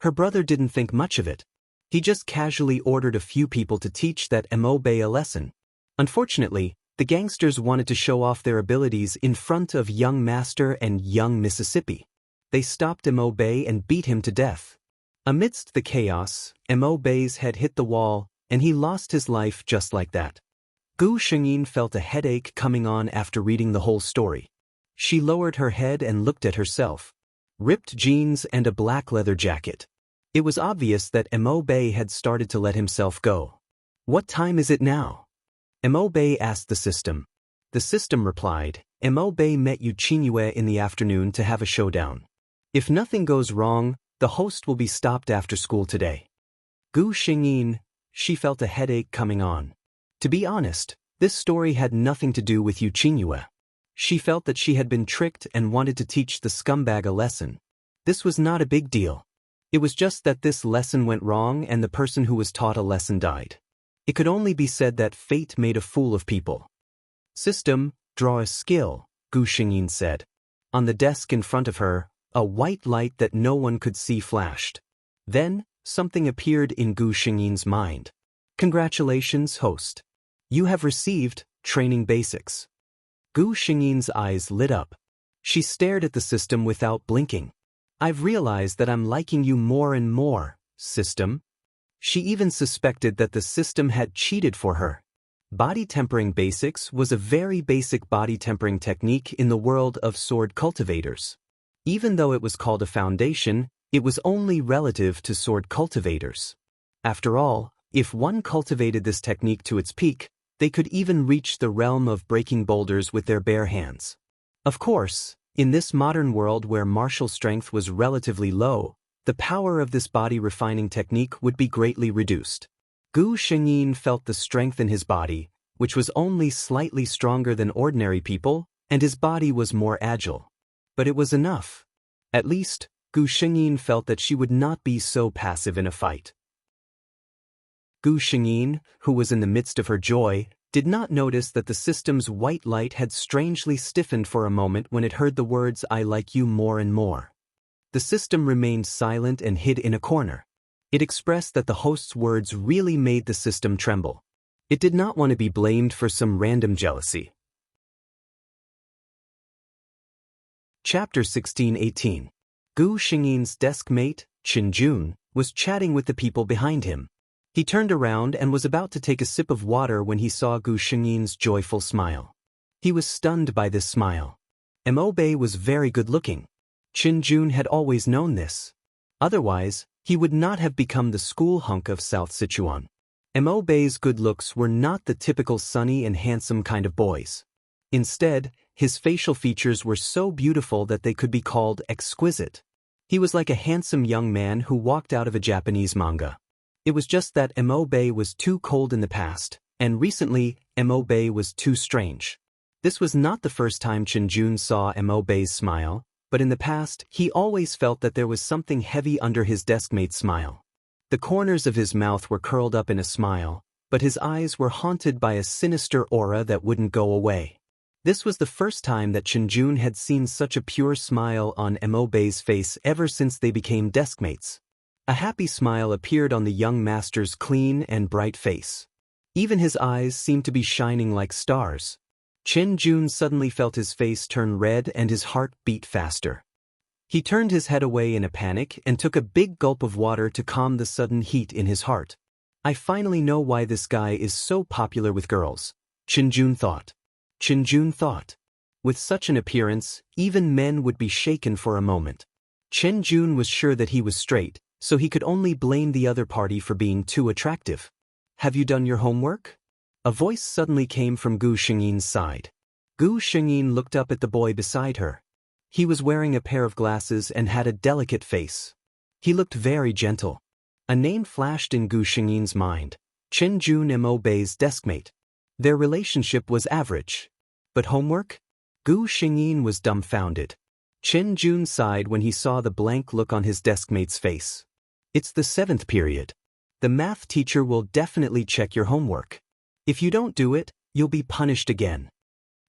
Her brother didn't think much of it. He just casually ordered a few people to teach that Mobe a lesson. Unfortunately, the gangsters wanted to show off their abilities in front of young Master and young Mississippi. They stopped Mobe and beat him to death. Amidst the chaos, Mobe's head hit the wall, and he lost his life just like that. Gu Shengyin felt a headache coming on after reading the whole story. She lowered her head and looked at herself. Ripped jeans and a black leather jacket. It was obvious that Mobe had started to let himself go. "What time is it now?" Mobe asked the system. The system replied, "Mobe met Yuchinue in the afternoon to have a showdown. If nothing goes wrong, the host will be stopped after school today." Gu Shengyin, she felt a headache coming on. To be honest, this story had nothing to do with Yuchinue. She felt that she had been tricked and wanted to teach the scumbag a lesson. This was not a big deal. It was just that this lesson went wrong and the person who was taught a lesson died. It could only be said that fate made a fool of people. "System, draw a skill," Gu Shengyin said. On the desk in front of her, a white light that no one could see flashed. Then, something appeared in Gu Shengyin's mind. "Congratulations, host. You have received training basics. Gu Xingyin's eyes lit up. She stared at the system without blinking. I've realized that I'm liking you more and more, system. She even suspected that the system had cheated for her. Body tempering basics was a very basic body tempering technique in the world of sword cultivators. Even though it was called a foundation, it was only relative to sword cultivators. After all, if one cultivated this technique to its peak, they could even reach the realm of breaking boulders with their bare hands. Of course, in this modern world where martial strength was relatively low, the power of this body refining technique would be greatly reduced. Gu Xingyin felt the strength in his body, which was only slightly stronger than ordinary people, and his body was more agile. But it was enough. At least, Gu Xingyin felt that she would not be so passive in a fight. Gu Xingyin, who was in the midst of her joy, did not notice that the system's white light had strangely stiffened for a moment when it heard the words "I like you more and more." The system remained silent and hid in a corner. It expressed that the host's words really made the system tremble. It did not want to be blamed for some random jealousy. Chapter 16-18. Gu Xingyin's desk mate, Qin Jun, was chatting with the people behind him. He turned around and was about to take a sip of water when he saw Gu Xingyin's joyful smile. He was stunned by this smile. Mo Bei was very good-looking. Qin Jun had always known this. Otherwise, he would not have become the school hunk of South Sichuan. Mo Bei's good looks were not the typical sunny and handsome kind of boys. Instead, his facial features were so beautiful that they could be called exquisite. He was like a handsome young man who walked out of a Japanese manga. It was just that Mo Bei was too cold in the past, and recently, Mo Bei was too strange. This was not the first time Qin Jun saw Mo Bei's smile, but in the past, he always felt that there was something heavy under his deskmate's smile. The corners of his mouth were curled up in a smile, but his eyes were haunted by a sinister aura that wouldn't go away. This was the first time that Qin Jun had seen such a pure smile on Mo Bei's face ever since they became deskmates. A happy smile appeared on the young master's clean and bright face. Even his eyes seemed to be shining like stars. Qin Jun suddenly felt his face turn red and his heart beat faster. He turned his head away in a panic and took a big gulp of water to calm the sudden heat in his heart. I finally know why this guy is so popular with girls, Qin Jun thought. Qin Jun thought. With such an appearance, even men would be shaken for a moment. Qin Jun was sure that he was straight, so he could only blame the other party for being too attractive. Have you done your homework? A voice suddenly came from Gu Xingyin's side. Gu Xingyin looked up at the boy beside her. He was wearing a pair of glasses and had a delicate face. He looked very gentle. A name flashed in Gu Xingyin's mind: Qin Jun, Mo Bei's deskmate. Their relationship was average. But homework? Gu Xingyin was dumbfounded. Qin Jun sighed when he saw the blank look on his deskmate's face. It's the 7th period. The math teacher will definitely check your homework. If you don't do it, you'll be punished again.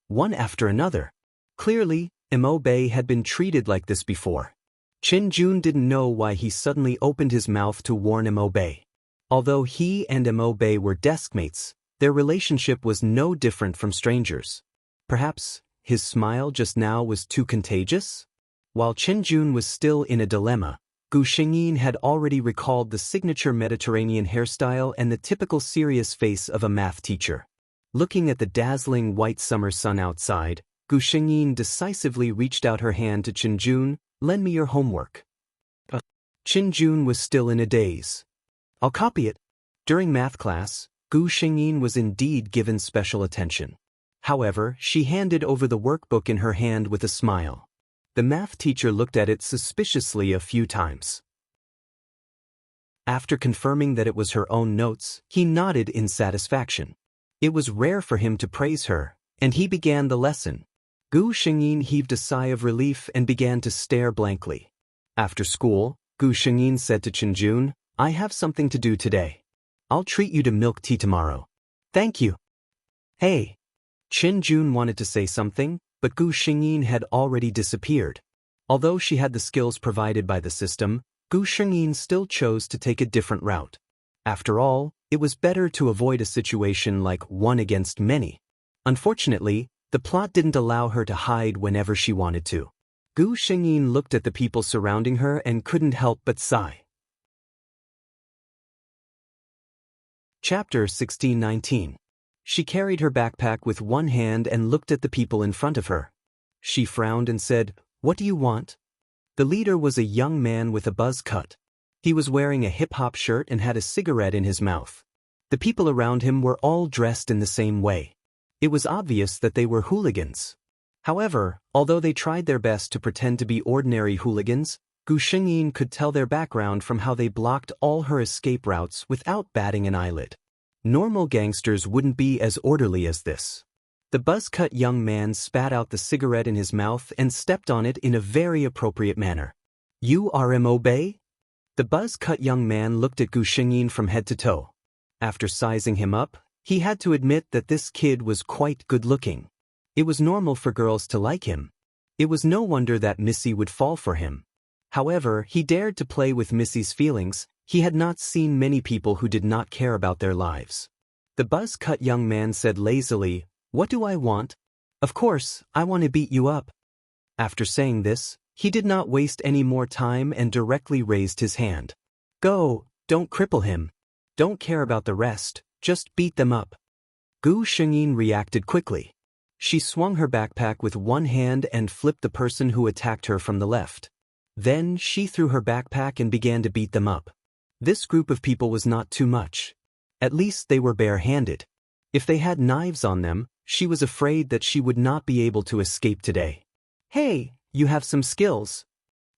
One after another. Clearly, Mo Bei had been treated like this before. Qin Jun didn't know why he suddenly opened his mouth to warn Mo Bei. Although he and Mo Bei were deskmates, their relationship was no different from strangers. Perhaps his smile just now was too contagious? While Qin Jun was still in a dilemma, Gu Xingyin had already recalled the signature Mediterranean hairstyle and the typical serious face of a math teacher. Looking at the dazzling white summer sun outside, Gu Xingyin decisively reached out her hand to Qin Jun. Lend me your homework. Qin Jun was still in a daze. I'll copy it. During math class, Gu Xingyin was indeed given special attention. However, she handed over the workbook in her hand with a smile. The math teacher looked at it suspiciously a few times. After confirming that it was her own notes, he nodded in satisfaction. It was rare for him to praise her, and he began the lesson. Gu Xingyin heaved a sigh of relief and began to stare blankly. After school, Gu Xingyin said to Qin Jun, I have something to do today. I'll treat you to milk tea tomorrow. Thank you. Hey. Qin Jun wanted to say something, but Gu Xingyin had already disappeared. Although she had the skills provided by the system, Gu Xingyin still chose to take a different route. After all, it was better to avoid a situation like one against many. Unfortunately, the plot didn't allow her to hide whenever she wanted to. Gu Shengyin looked at the people surrounding her and couldn't help but sigh. Chapter 1619. She carried her backpack with one hand and looked at the people in front of her. She frowned and said, "What do you want?" The leader was a young man with a buzz cut. He was wearing a hip-hop shirt and had a cigarette in his mouth. The people around him were all dressed in the same way. It was obvious that they were hooligans. However, although they tried their best to pretend to be ordinary hooligans, Gu Shengyin could tell their background from how they blocked all her escape routes without batting an eyelid. Normal gangsters wouldn't be as orderly as this. The buzz-cut young man spat out the cigarette in his mouth and stepped on it in a very appropriate manner. "You are Mo-Bei?" The buzz-cut young man looked at Gu Shengyin from head to toe. After sizing him up, he had to admit that this kid was quite good-looking. It was normal for girls to like him. It was no wonder that Missy would fall for him. However, he dared to play with Missy's feelings. He had not seen many people who did not care about their lives. The buzz-cut young man said lazily, "What do I want? Of course, I want to beat you up." After saying this, he did not waste any more time and directly raised his hand. "Go, don't cripple him. Don't care about the rest, just beat them up." Gu Shengyin reacted quickly. She swung her backpack with one hand and flipped the person who attacked her from the left. Then she threw her backpack and began to beat them up. This group of people was not too much. At least they were bare-handed. If they had knives on them, she was afraid that she would not be able to escape today. "Hey, you have some skills."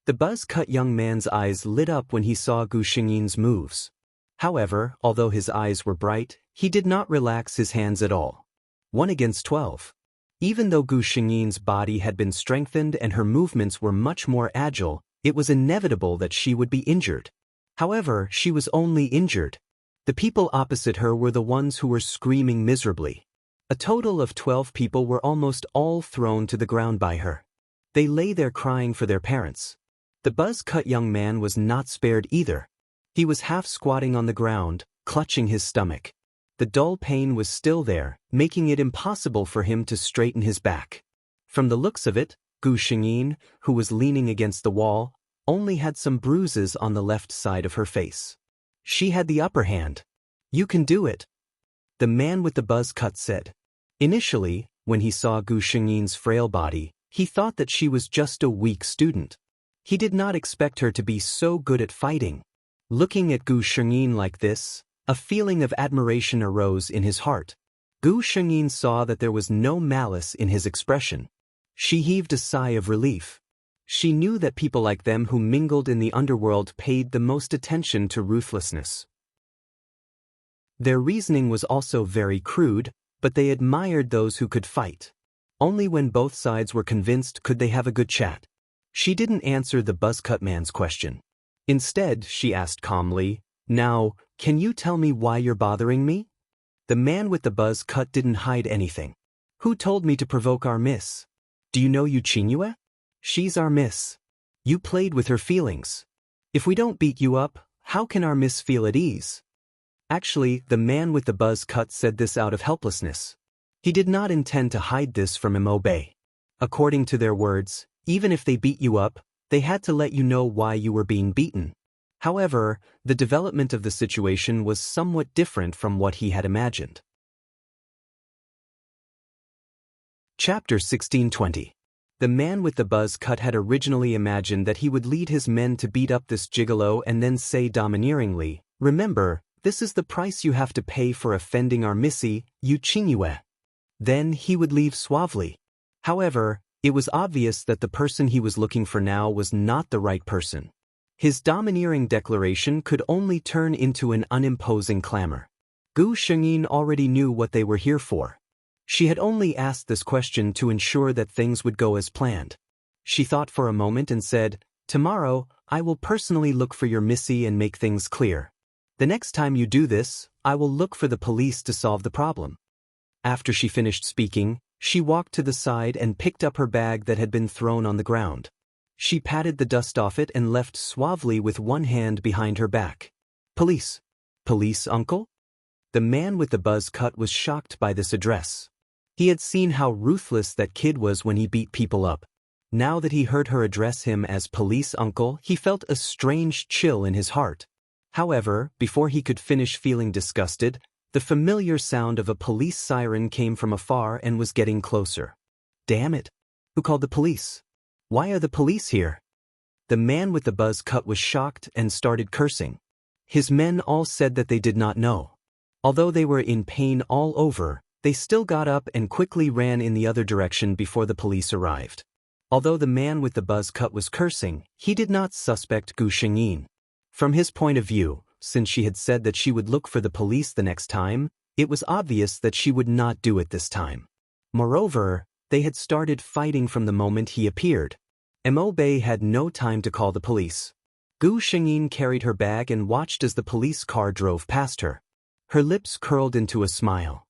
The buzz-cut young man's eyes lit up when he saw Gu Shengyin's moves. However, although his eyes were bright, he did not relax his hands at all. 1 against 12. Even though Gu Shengyin's body had been strengthened and her movements were much more agile, it was inevitable that she would be injured. However, she was only injured. The people opposite her were the ones who were screaming miserably. A total of 12 people were almost all thrown to the ground by her. They lay there crying for their parents. The buzz-cut young man was not spared either. He was half squatting on the ground, clutching his stomach. The dull pain was still there, making it impossible for him to straighten his back. From the looks of it, Gu Shengyin, who was leaning against the wall, only had some bruises on the left side of her face. She had the upper hand. "You can do it," the man with the buzz cut said. Initially, when he saw Gu Shengyin's frail body, he thought that she was just a weak student. He did not expect her to be so good at fighting. Looking at Gu Shengyin like this, a feeling of admiration arose in his heart. Gu Shengyin saw that there was no malice in his expression. She heaved a sigh of relief. She knew that people like them who mingled in the underworld paid the most attention to ruthlessness. Their reasoning was also very crude, but they admired those who could fight. Only when both sides were convinced could they have a good chat. She didn't answer the buzzcut man's question. Instead, she asked calmly, "Now, can you tell me why you're bothering me?" The man with the buzz cut didn't hide anything. "Who told me to provoke our miss? Do you know Yu Qingyue? She's our miss. You played with her feelings. If we don't beat you up, how can our miss feel at ease?" Actually, the man with the buzz cut said this out of helplessness. He did not intend to hide this from Mo-Bei. According to their words, even if they beat you up, they had to let you know why you were being beaten. However, the development of the situation was somewhat different from what he had imagined. Chapter 1620. The man with the buzz cut had originally imagined that he would lead his men to beat up this gigolo and then say domineeringly, "Remember, this is the price you have to pay for offending our missy, Yu Qingyue." Then he would leave suavely. However, it was obvious that the person he was looking for now was not the right person. His domineering declaration could only turn into an unimposing clamor. Gu Shengyin already knew what they were here for. She had only asked this question to ensure that things would go as planned. She thought for a moment and said, "Tomorrow, I will personally look for your missy and make things clear. The next time you do this, I will look for the police to solve the problem." After she finished speaking, she walked to the side and picked up her bag that had been thrown on the ground. She patted the dust off it and left suavely with one hand behind her back. "Police." Police uncle? The man with the buzz cut was shocked by this address. He had seen how ruthless that kid was when he beat people up. Now that he heard her address him as police uncle, he felt a strange chill in his heart. However, before he could finish feeling disgusted, the familiar sound of a police siren came from afar and was getting closer. Damn it! Who called the police? Why are the police here? The man with the buzz cut was shocked and started cursing. His men all said that they did not know. Although they were in pain all over, they still got up and quickly ran in the other direction before the police arrived. Although the man with the buzz cut was cursing, he did not suspect Gu Shengyin. From his point of view, since she had said that she would look for the police the next time, it was obvious that she would not do it this time. Moreover, they had started fighting from the moment he appeared. Mo Bei had no time to call the police. Gu Shengyin carried her bag and watched as the police car drove past her. Her lips curled into a smile.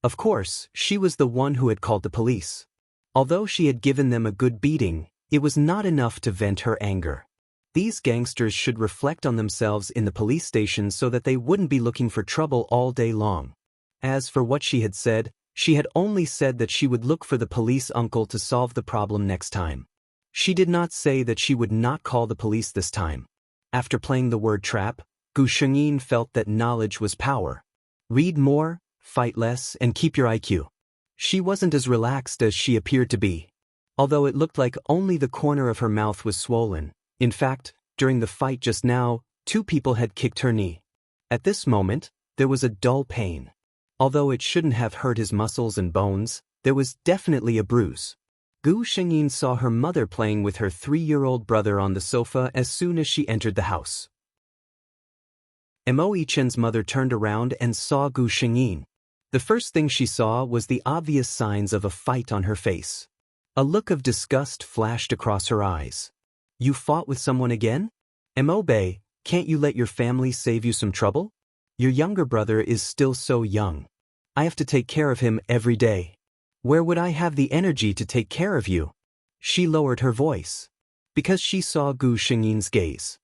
Of course, she was the one who had called the police. Although she had given them a good beating, it was not enough to vent her anger. These gangsters should reflect on themselves in the police station so that they wouldn't be looking for trouble all day long. As for what she had said, she had only said that she would look for the police uncle to solve the problem next time. She did not say that she would not call the police this time. After playing the word trap, Gu Shengyin felt that knowledge was power. Read more, fight less, and keep your IQ. She wasn't as relaxed as she appeared to be. Although it looked like only the corner of her mouth was swollen. In fact, during the fight just now, 2 people had kicked her knee. At this moment, there was a dull pain. Although it shouldn't have hurt his muscles and bones, there was definitely a bruise. Gu Shengyin saw her mother playing with her 3-year-old brother on the sofa as soon as she entered the house. Mo Yichen's mother turned around and saw Gu Shengyin. The first thing she saw was the obvious signs of a fight on her face. A look of disgust flashed across her eyes. You fought with someone again? Mo Bei, can't you let your family save you some trouble? Your younger brother is still so young. I have to take care of him every day. Where would I have the energy to take care of you? She lowered her voice. Because she saw Gu Shengyin's gaze.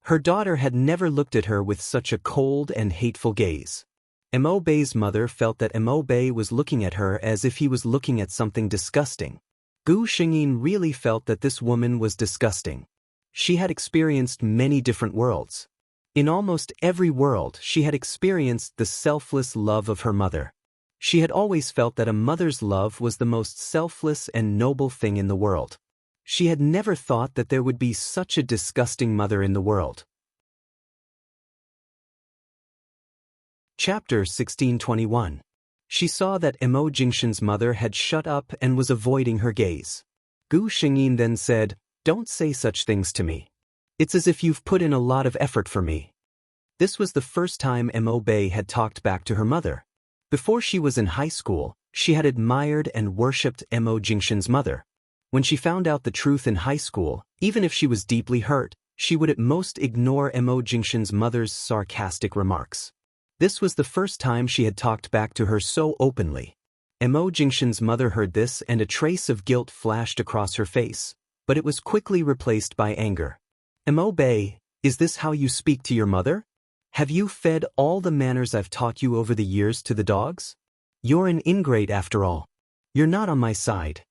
Her daughter had never looked at her with such a cold and hateful gaze. Mo Bei's mother felt that Mo Bei was looking at her as if he was looking at something disgusting. Gu Shengyin really felt that this woman was disgusting. She had experienced many different worlds. In almost every world, she had experienced the selfless love of her mother. She had always felt that a mother's love was the most selfless and noble thing in the world. She had never thought that there would be such a disgusting mother in the world. Chapter 1621. She saw that Mo Jingshan's mother had shut up and was avoiding her gaze. Gu Shengyin then said, "Don't say such things to me. It's as if you've put in a lot of effort for me." This was the first time Mo Bei had talked back to her mother. Before she was in high school, she had admired and worshipped Mo Jingshan's mother. When she found out the truth in high school, even if she was deeply hurt, she would at most ignore Mo Jingshan's mother's sarcastic remarks. This was the first time she had talked back to her so openly. Mo Jingshan's mother heard this and a trace of guilt flashed across her face, but it was quickly replaced by anger. Mo Bei, is this how you speak to your mother? Have you fed all the manners I've taught you over the years to the dogs? You're an ingrate after all. You're not on my side.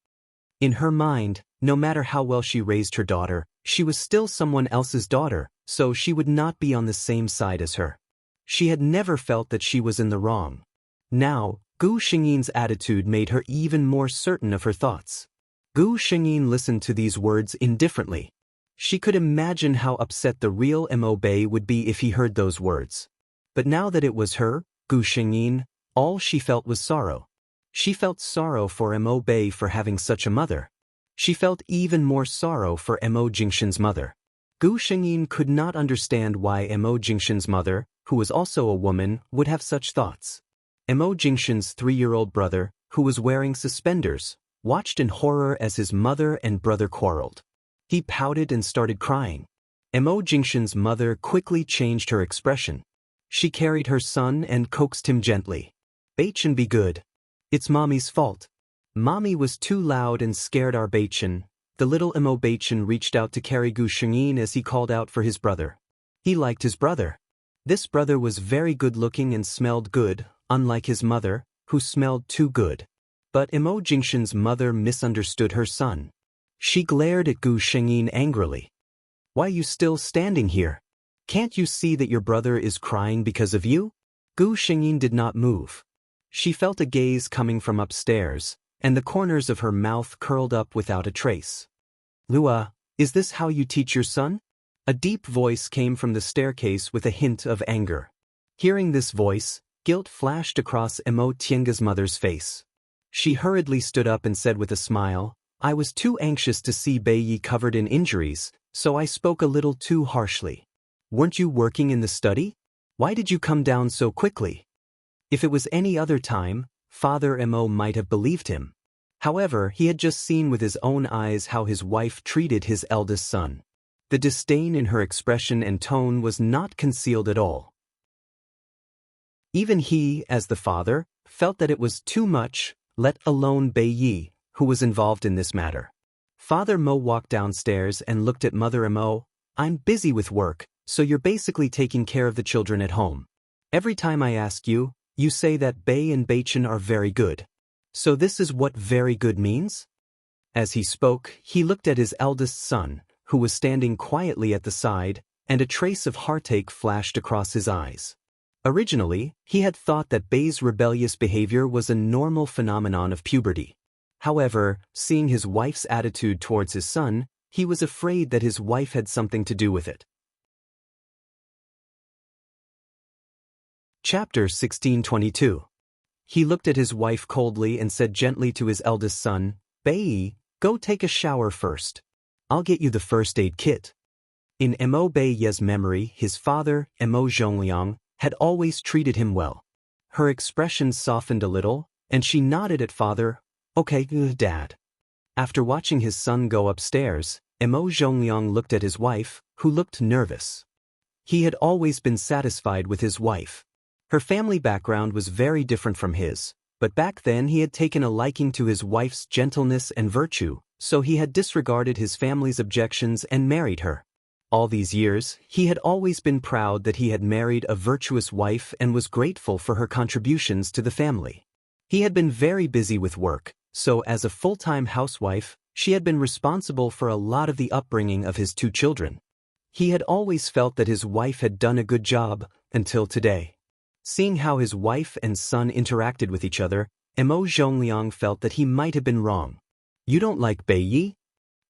In her mind, no matter how well she raised her daughter, she was still someone else's daughter, so she would not be on the same side as her. She had never felt that she was in the wrong. Now, Gu Shengyin's attitude made her even more certain of her thoughts. Gu Shengyin listened to these words indifferently. She could imagine how upset the real Mo Bei would be if he heard those words. But now that it was her, Gu Shengyin, all she felt was sorrow. She felt sorrow for Mo Bei for having such a mother. She felt even more sorrow for Mo Jingshan's mother. Gu Shengyin could not understand why Mo Jingshan's mother, who was also a woman, would have such thoughts. Mo Jingshan's 3-year-old brother, who was wearing suspenders, watched in horror as his mother and brother quarreled. He pouted and started crying. Mo Jingshan's mother quickly changed her expression. She carried her son and coaxed him gently. "Beichen, be good. It's Mommy's fault. Mommy was too loud and scared our Beichen." The little Mo Beichen reached out to carry Gu Shengyin as he called out for his brother. He liked his brother. This brother was very good-looking and smelled good, unlike his mother, who smelled too good. But Emo Jingshan's mother misunderstood her son. She glared at Gu Shengyin angrily. "Why are you still standing here? Can't you see that your brother is crying because of you?" Gu Shengyin did not move. She felt a gaze coming from upstairs, and the corners of her mouth curled up without a trace. "Lua, is this how you teach your son?" A deep voice came from the staircase with a hint of anger. Hearing this voice, guilt flashed across Emo Tienga's mother's face. She hurriedly stood up and said with a smile, "I was too anxious to see Beiyi covered in injuries, so I spoke a little too harshly. Weren't you working in the study? Why did you come down so quickly?" If it was any other time, Father Emo might have believed him. However, he had just seen with his own eyes how his wife treated his eldest son. The disdain in her expression and tone was not concealed at all. Even he, as the father, felt that it was too much, let alone Beiyi, who was involved in this matter. Father Mo walked downstairs and looked at Mother Emo. "I'm busy with work, so you're basically taking care of the children at home. Every time I ask you, you say that Bei and Beichen are very good. So this is what very good means?" As he spoke, he looked at his eldest son, who was standing quietly at the side, and a trace of heartache flashed across his eyes. Originally, he had thought that Bei's rebellious behavior was a normal phenomenon of puberty. However, seeing his wife's attitude towards his son, he was afraid that his wife had something to do with it. Chapter 1622. He looked at his wife coldly and said gently to his eldest son, "Bei, go take a shower first. I'll get you the first aid kit." In Emo Beiye's memory, his father, Emo Zhongliang, had always treated him well. Her expression softened a little, and she nodded at father. "Okay, Dad." After watching his son go upstairs, Emo Zhongliang looked at his wife, who looked nervous. He had always been satisfied with his wife. Her family background was very different from his, but back then he had taken a liking to his wife's gentleness and virtue, so he had disregarded his family's objections and married her. All these years, he had always been proud that he had married a virtuous wife and was grateful for her contributions to the family. He had been very busy with work, so as a full-time housewife, she had been responsible for a lot of the upbringing of his two children. He had always felt that his wife had done a good job, until today. Seeing how his wife and son interacted with each other, Emo Zhongliang felt that he might have been wrong. "You don't like Beiyi?"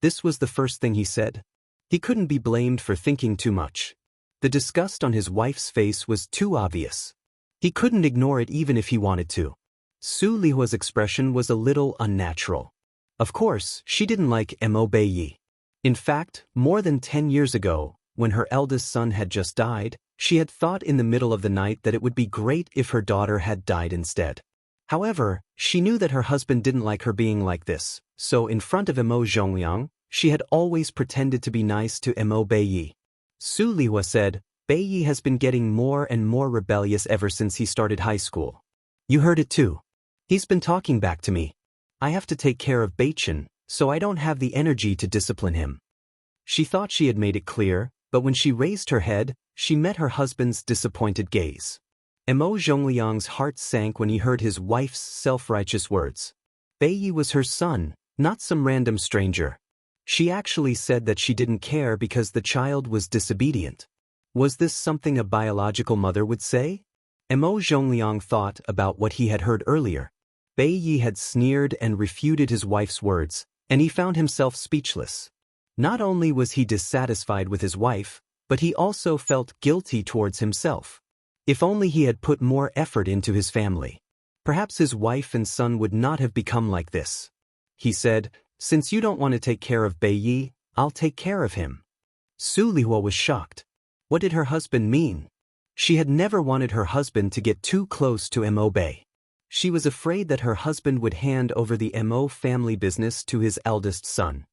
This was the first thing he said. He couldn't be blamed for thinking too much. The disgust on his wife's face was too obvious. He couldn't ignore it even if he wanted to. Su Lihua's expression was a little unnatural. Of course, she didn't like Emo Beiyi. In fact, more than 10 years ago, when her eldest son had just died, she had thought in the middle of the night that it would be great if her daughter had died instead. However, she knew that her husband didn't like her being like this, so in front of Emo Zhongliang, she had always pretended to be nice to Emo Beiyi. Su Lihua said, "Beiyi has been getting more and more rebellious ever since he started high school. You heard it too. He's been talking back to me. I have to take care of Beichen, so I don't have the energy to discipline him." She thought she had made it clear, but when she raised her head, she met her husband's disappointed gaze. Emo Zhongliang's heart sank when he heard his wife's self-righteous words. Beiyi was her son, not some random stranger. She actually said that she didn't care because the child was disobedient. Was this something a biological mother would say? Emo Zhongliang thought about what he had heard earlier. Beiyi had sneered and refuted his wife's words, and he found himself speechless. Not only was he dissatisfied with his wife, but he also felt guilty towards himself. If only he had put more effort into his family. Perhaps his wife and son would not have become like this. He said, "Since you don't want to take care of Beiyi, I'll take care of him." Su Lihua was shocked. What did her husband mean? She had never wanted her husband to get too close to Emo Bei. She was afraid that her husband would hand over the Emo family business to his eldest son.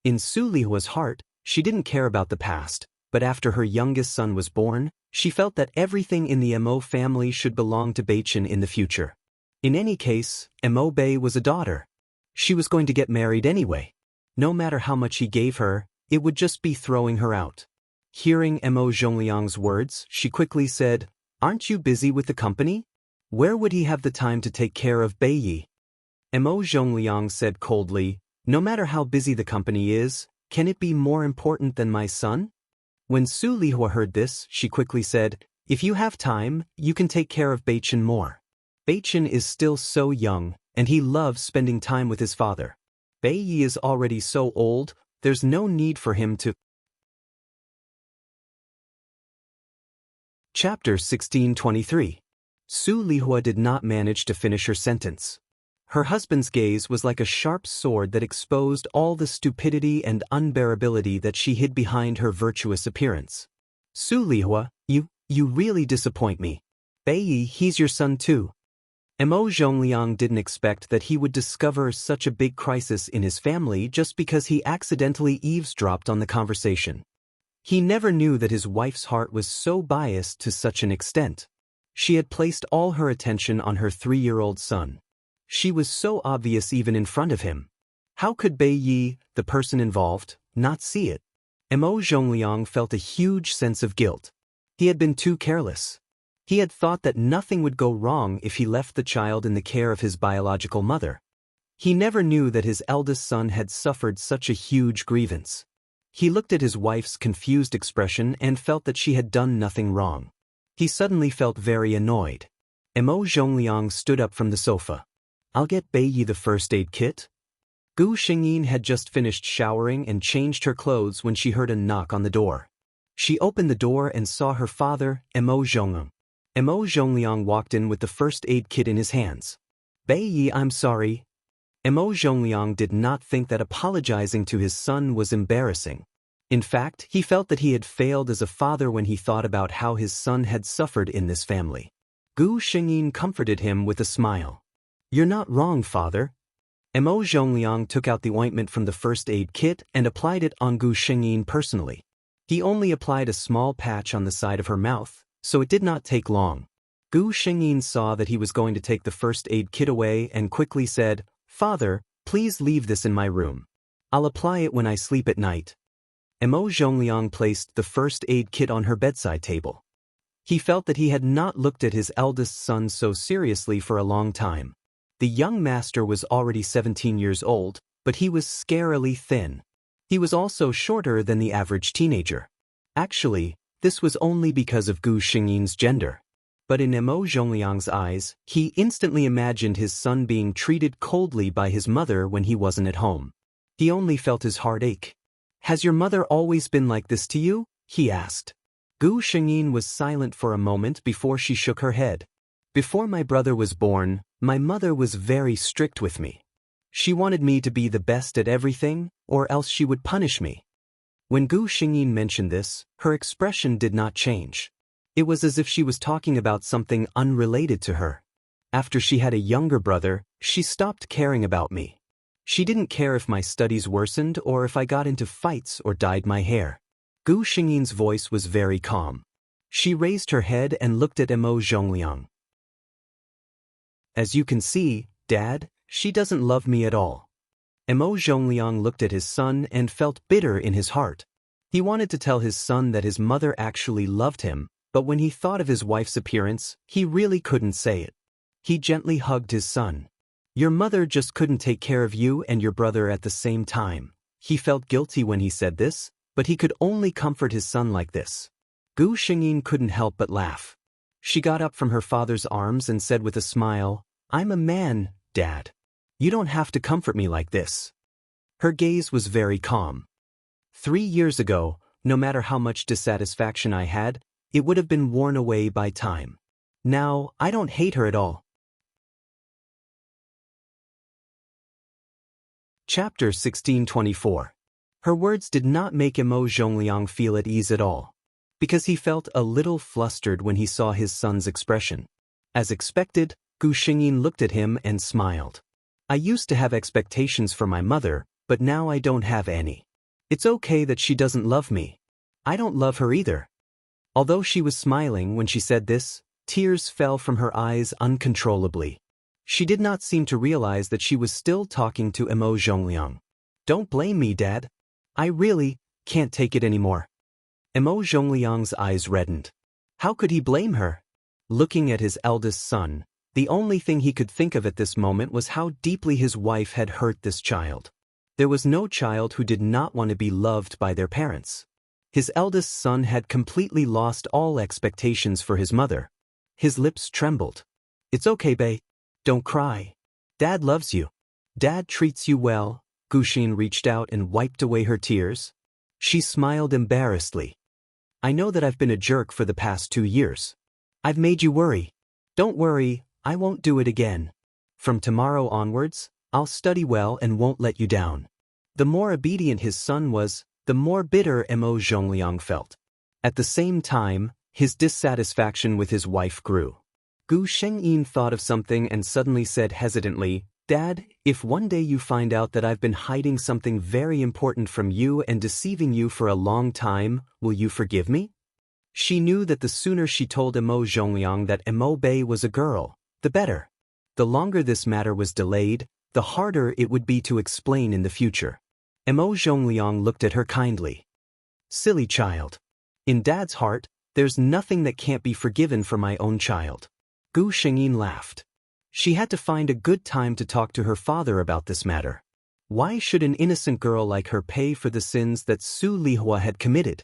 In Su Lihua's heart, she didn't care about the past, but after her youngest son was born, she felt that everything in the Emo family should belong to Beichen in the future. In any case, Emo Bei was a daughter. She was going to get married anyway. No matter how much he gave her, it would just be throwing her out. Hearing Mo Zhongliang's words, she quickly said, "Aren't you busy with the company? Where would he have the time to take care of Beiyi?" Mo Zhongliang said coldly, "No matter how busy the company is, can it be more important than my son?" When Su Lihua heard this, she quickly said, "If you have time, you can take care of Beichen more. Beichen is still so young, and he loves spending time with his father. Beiyi is already so old, there's no need for him to." Chapter 1623. Su Lihua did not manage to finish her sentence. Her husband's gaze was like a sharp sword that exposed all the stupidity and unbearability that she hid behind her virtuous appearance. "Su Lihua, you really disappoint me. Beiyi, he's your son too." Mo Zhongliang didn't expect that he would discover such a big crisis in his family just because he accidentally eavesdropped on the conversation. He never knew that his wife's heart was so biased to such an extent. She had placed all her attention on her 3-year-old son. She was so obvious even in front of him. How could Beiyi, the person involved, not see it? Mo Zhongliang felt a huge sense of guilt. He had been too careless. He had thought that nothing would go wrong if he left the child in the care of his biological mother. He never knew that his eldest son had suffered such a huge grievance. He looked at his wife's confused expression and felt that she had done nothing wrong. He suddenly felt very annoyed. Mo Zhongliang stood up from the sofa. "I'll get Beiyi the first aid kit." Gu Xingyin had just finished showering and changed her clothes when she heard a knock on the door. She opened the door and saw her father, Mo Zhongliang. Mo Zhongliang walked in with the first aid kit in his hands. "Beiyi, I'm sorry." Mo Zhongliang did not think that apologizing to his son was embarrassing. In fact, he felt that he had failed as a father when he thought about how his son had suffered in this family. Gu Xingyin comforted him with a smile. "You're not wrong, father." Mo Zhongliang took out the ointment from the first aid kit and applied it on Gu Xingyin personally. He only applied a small patch on the side of her mouth, so it did not take long. Gu Xingyin saw that he was going to take the first aid kit away and quickly said, "Father, please leave this in my room. I'll apply it when I sleep at night." Mo Zhongliang placed the first aid kit on her bedside table. He felt that he had not looked at his eldest son so seriously for a long time. The young master was already 17 years old, but he was scarily thin. He was also shorter than the average teenager. Actually, this was only because of Gu Xingyin's gender. But in Mo Zhongliang's eyes, he instantly imagined his son being treated coldly by his mother when he wasn't at home. He only felt his heart ache. "Has your mother always been like this to you?" he asked. Gu Xingyin was silent for a moment before she shook her head. "Before my brother was born, my mother was very strict with me. She wanted me to be the best at everything, or else she would punish me." When Gu Xingyin mentioned this, her expression did not change. It was as if she was talking about something unrelated to her. After she had a younger brother, she stopped caring about me. She didn't care if my studies worsened or if I got into fights or dyed my hair. Gu Xingyin's voice was very calm. She raised her head and looked at Mo Zhongliang. "As you can see, Dad, she doesn't love me at all." Mo Zhongliang looked at his son and felt bitter in his heart. He wanted to tell his son that his mother actually loved him, but when he thought of his wife's appearance, he really couldn't say it. He gently hugged his son. "Your mother just couldn't take care of you and your brother at the same time." He felt guilty when he said this, but he could only comfort his son like this. Gu Xingyin couldn't help but laugh. She got up from her father's arms and said with a smile, "I'm a man, Dad. You don't have to comfort me like this." Her gaze was very calm. 3 years ago, no matter how much dissatisfaction I had, it would have been worn away by time. Now, I don't hate her at all. Chapter 1624. Her words did not make Mo Zhongliang feel at ease at all, because he felt a little flustered when he saw his son's expression. As expected, Gu Xingyin looked at him and smiled. "I used to have expectations for my mother, but now I don't have any. It's okay that she doesn't love me. I don't love her either." Although she was smiling when she said this, tears fell from her eyes uncontrollably. She did not seem to realize that she was still talking to Mo Zhongliang. "Don't blame me, Dad. I really can't take it anymore." Mo Zhongliang's eyes reddened. How could he blame her? Looking at his eldest son, the only thing he could think of at this moment was how deeply his wife had hurt this child. There was no child who did not want to be loved by their parents. His eldest son had completely lost all expectations for his mother. His lips trembled. It's okay, bae. Don't cry. Dad loves you. Dad treats you well. Gu Xin reached out and wiped away her tears. She smiled embarrassedly. I know that I've been a jerk for the past 2 years. I've made you worry. Don't worry, I won't do it again. From tomorrow onwards, I'll study well and won't let you down. The more obedient his son was, the more bitter Mo Zhongliang felt. At the same time, his dissatisfaction with his wife grew. Gu Shengyin thought of something and suddenly said hesitantly, Dad, if one day you find out that I've been hiding something very important from you and deceiving you for a long time, will you forgive me? She knew that the sooner she told Mo Zhongliang that Mo Bei was a girl, the better. The longer this matter was delayed, the harder it would be to explain in the future. Mo Zhongliang looked at her kindly. Silly child. In Dad's heart, there's nothing that can't be forgiven for my own child. Gu Shengyin laughed. She had to find a good time to talk to her father about this matter. Why should an innocent girl like her pay for the sins that Su Lihua had committed?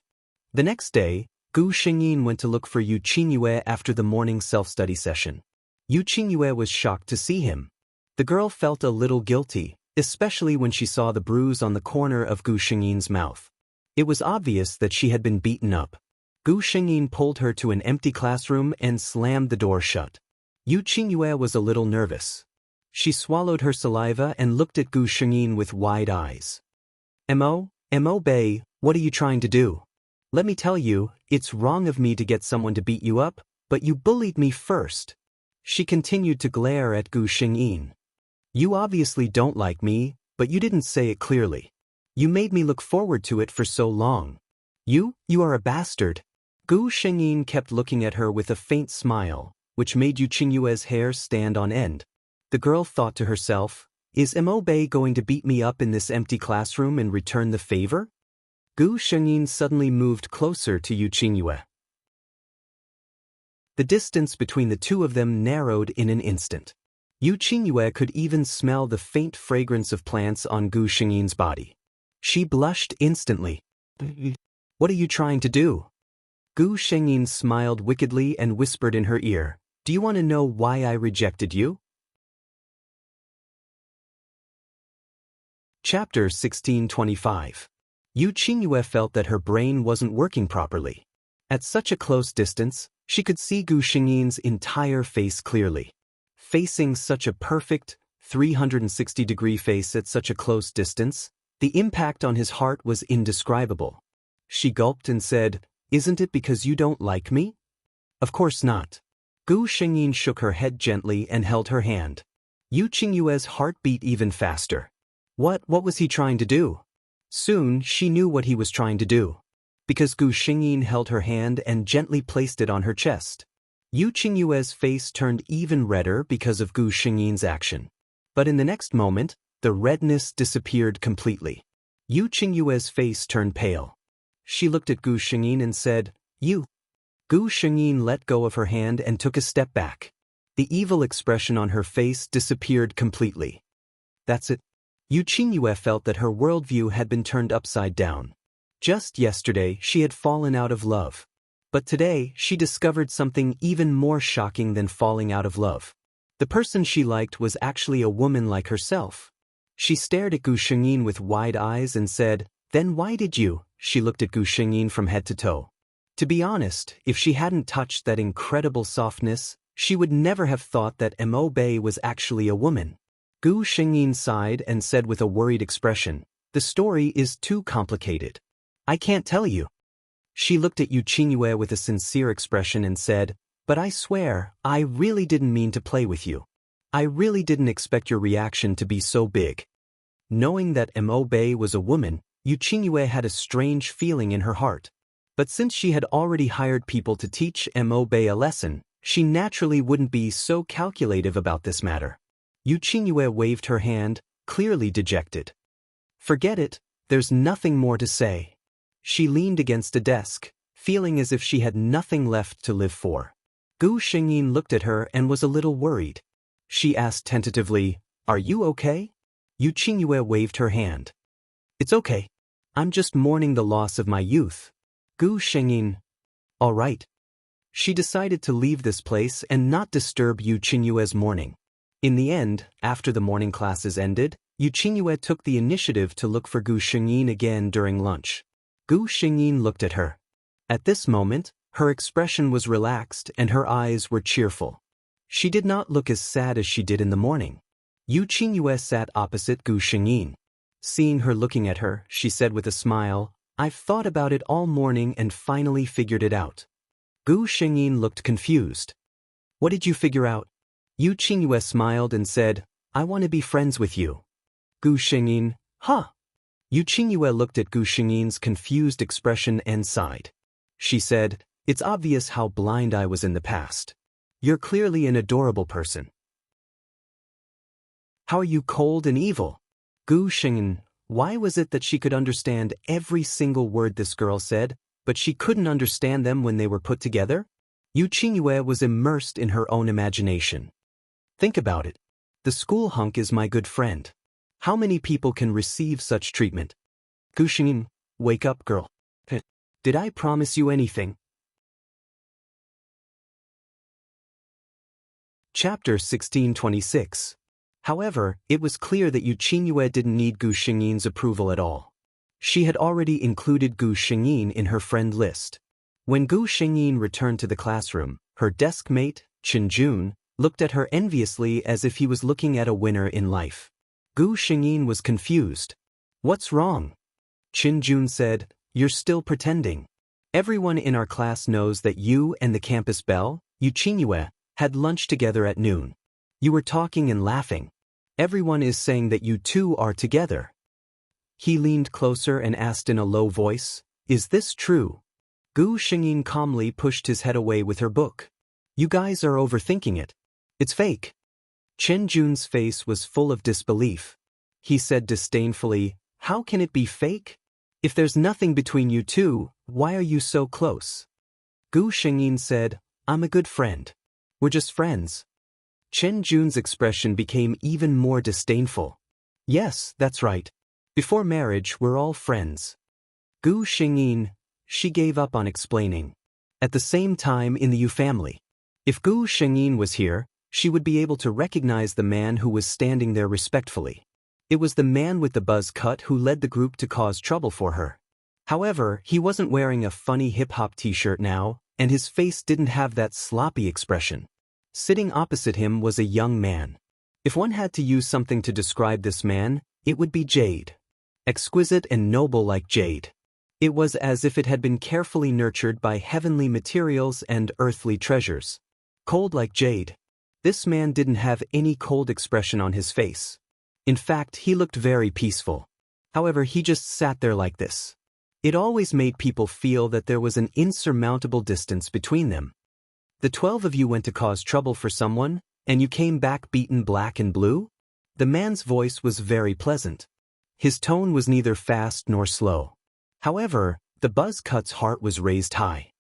The next day, Gu Shengyin went to look for Yu Qingyue after the morning self-study session. Yu Qingyue was shocked to see him. The girl felt a little guilty, especially when she saw the bruise on the corner of Gu Shengyin's mouth. It was obvious that she had been beaten up. Gu Shengyin pulled her to an empty classroom and slammed the door shut. Yu Qingyue was a little nervous. She swallowed her saliva and looked at Gu Shengyin with wide eyes. Mo Bei, what are you trying to do? Let me tell you, it's wrong of me to get someone to beat you up, but you bullied me first. She continued to glare at Gu Shengyin. You obviously don't like me, but you didn't say it clearly. You made me look forward to it for so long. You are a bastard. Gu Shengyin kept looking at her with a faint smile, which made Yu Qingyue's hair stand on end. The girl thought to herself, is Mo Bei going to beat me up in this empty classroom and return the favor? Gu Shengyin suddenly moved closer to Yu Qingyue. The distance between the two of them narrowed in an instant. Yu Qingyue could even smell the faint fragrance of plants on Gu Shengyin's body. She blushed instantly. What are you trying to do? Gu Shengyin smiled wickedly and whispered in her ear, do you want to know why I rejected you? Chapter 1625. Yu Qingyue felt that her brain wasn't working properly. At such a close distance, she could see Gu Shengyin's entire face clearly. Facing such a perfect, 360-degree face at such a close distance, the impact on his heart was indescribable. She gulped and said, isn't it because you don't like me? Of course not. Gu Shengyin shook her head gently and held her hand. Yu Qingyue's heart beat even faster. What was he trying to do? Soon she knew what he was trying to do. Because Gu Shengyin held her hand and gently placed it on her chest. Yu Qingyue's face turned even redder because of Gu Shengyin's action. But in the next moment, the redness disappeared completely. Yu Qingyue's face turned pale. She looked at Gu Shengyin and said, You. Gu Shengyin let go of her hand and took a step back. The evil expression on her face disappeared completely. That's it. Yu Qingyue felt that her worldview had been turned upside down. Just yesterday, she had fallen out of love. But today, she discovered something even more shocking than falling out of love. The person she liked was actually a woman like herself. She stared at Gu Shengyin with wide eyes and said, Then why did you? She looked at Gu Shengyin from head to toe. To be honest, if she hadn't touched that incredible softness, she would never have thought that Mo Bei was actually a woman. Gu Shengyin sighed and said with a worried expression, The story is too complicated. I can't tell you. She looked at Yu Qingyue with a sincere expression and said, But I swear, I really didn't mean to play with you. I really didn't expect your reaction to be so big. Knowing that Mo Bei was a woman, Yu Qingyue had a strange feeling in her heart. But since she had already hired people to teach Mo Bei a lesson, she naturally wouldn't be so calculative about this matter. Yu Qingyue waved her hand, clearly dejected. Forget it, there's nothing more to say. She leaned against a desk, feeling as if she had nothing left to live for. Gu Xingyin looked at her and was a little worried. She asked tentatively, "Are you okay?" Yu Qingyue waved her hand. "It's okay. I'm just mourning the loss of my youth." Gu Xingyin. "All right." She decided to leave this place and not disturb Yu Qingyue's mourning. In the end, after the morning classes ended, Yu Qingyue took the initiative to look for Gu Xingyin again during lunch. Gu Xingyin looked at her. At this moment, her expression was relaxed and her eyes were cheerful. She did not look as sad as she did in the morning. Yu Qingyue sat opposite Gu Xingyin. Seeing her looking at her, she said with a smile, "I've thought about it all morning and finally figured it out." Gu Xingyin looked confused. "What did you figure out?" Yu Qingyue smiled and said, "I want to be friends with you." Gu Xingyin, "Huh?" Yu Qingyue looked at Gu Xingyin's confused expression and sighed. She said, "It's obvious how blind I was in the past. You're clearly an adorable person. How are you cold and evil?" Gu Xingyin, why was it that she could understand every single word this girl said, but she couldn't understand them when they were put together? Yu Qingyue was immersed in her own imagination. Think about it. The school hunk is my good friend. How many people can receive such treatment? Gu Xingyin, wake up, girl. Did I promise you anything? Chapter 1626. However, it was clear that Yu Qingyue didn't need Gu Xingyin's approval at all. She had already included Gu Xingyin in her friend list. When Gu Xingyin returned to the classroom, her desk mate, Qin Jun, looked at her enviously as if he was looking at a winner in life. Gu Xingyin was confused. "What's wrong?" Qin Jun said, "You're still pretending. Everyone in our class knows that you and the campus belle, Yu Qingyue, had lunch together at noon. You were talking and laughing. Everyone is saying that you two are together." He leaned closer and asked in a low voice, "Is this true?" Gu Xingyin calmly pushed his head away with her book. "You guys are overthinking it. It's fake." Chen Jun's face was full of disbelief. He said disdainfully, "How can it be fake? If there's nothing between you two, why are you so close?" Gu Xingyin said, "I'm a good friend. We're just friends." Chen Jun's expression became even more disdainful. "Yes, that's right. Before marriage, we're all friends." Gu Xingyin, she gave up on explaining. At the same time in the Yu family. If Gu Xingyin was here, she would be able to recognize the man who was standing there respectfully. It was the man with the buzz cut who led the group to cause trouble for her. However, he wasn't wearing a funny hip-hop t-shirt now, and his face didn't have that sloppy expression. Sitting opposite him was a young man. If one had to use something to describe this man, it would be jade. Exquisite and noble like jade. It was as if it had been carefully nurtured by heavenly materials and earthly treasures. Cold like jade. This man didn't have any cold expression on his face. In fact, he looked very peaceful. However, he just sat there like this. It always made people feel that there was an insurmountable distance between them. "The 12 of you went to cause trouble for someone, and you came back beaten black and blue?" The man's voice was very pleasant. His tone was neither fast nor slow. However, the buzz cut's heart was raised high.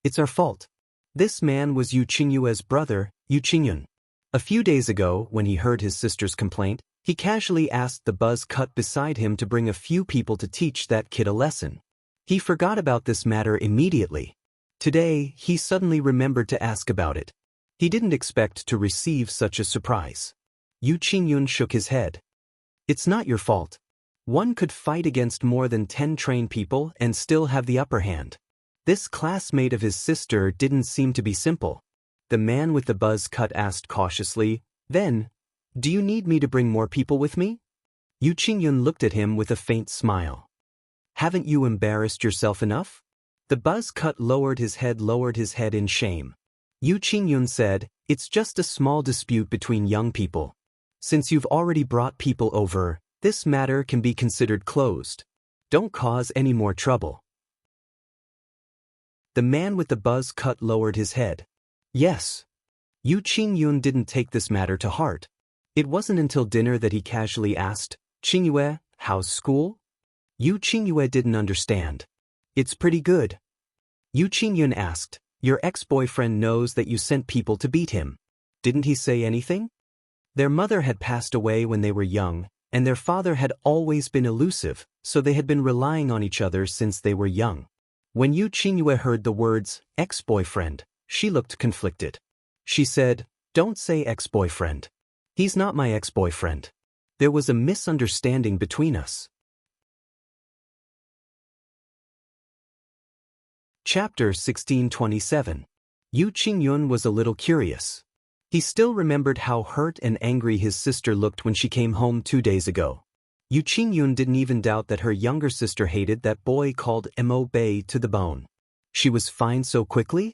"It's our fault." This man was Yu Qingyue's brother, Yu Qingyun. A few days ago, when he heard his sister's complaint, he casually asked the buzz cut beside him to bring a few people to teach that kid a lesson. He forgot about this matter immediately. Today, he suddenly remembered to ask about it. He didn't expect to receive such a surprise. Yu Qingyun shook his head. "It's not your fault. One could fight against more than 10 trained people and still have the upper hand. This classmate of his sister didn't seem to be simple." The man with the buzz cut asked cautiously, "Then, do you need me to bring more people with me?" Yu Qingyun looked at him with a faint smile. "Haven't you embarrassed yourself enough?" The buzz cut lowered his head in shame. Yu Qingyun said, "It's just a small dispute between young people. Since you've already brought people over, this matter can be considered closed. Don't cause any more trouble." The man with the buzz cut lowered his head. "Yes." Yu Qingyun didn't take this matter to heart. It wasn't until dinner that he casually asked, "Qingyue, how's school?" Yu Qingyue didn't understand. "It's pretty good." Yu Qingyun asked. Your ex-boyfriend knows that you sent people to beat him. Didn't he say anything? Their mother had passed away when they were young, and their father had always been elusive, so they had been relying on each other since they were young. When Yu Qingyue heard the words, ex-boyfriend, she looked conflicted. She said, don't say ex-boyfriend. He's not my ex-boyfriend. There was a misunderstanding between us. Chapter 1627. Yu Qingyun was a little curious. He still remembered how hurt and angry his sister looked when she came home 2 days ago. Yu Qingyun didn't even doubt that her younger sister hated that boy called Mo Bei to the bone. She was fine so quickly?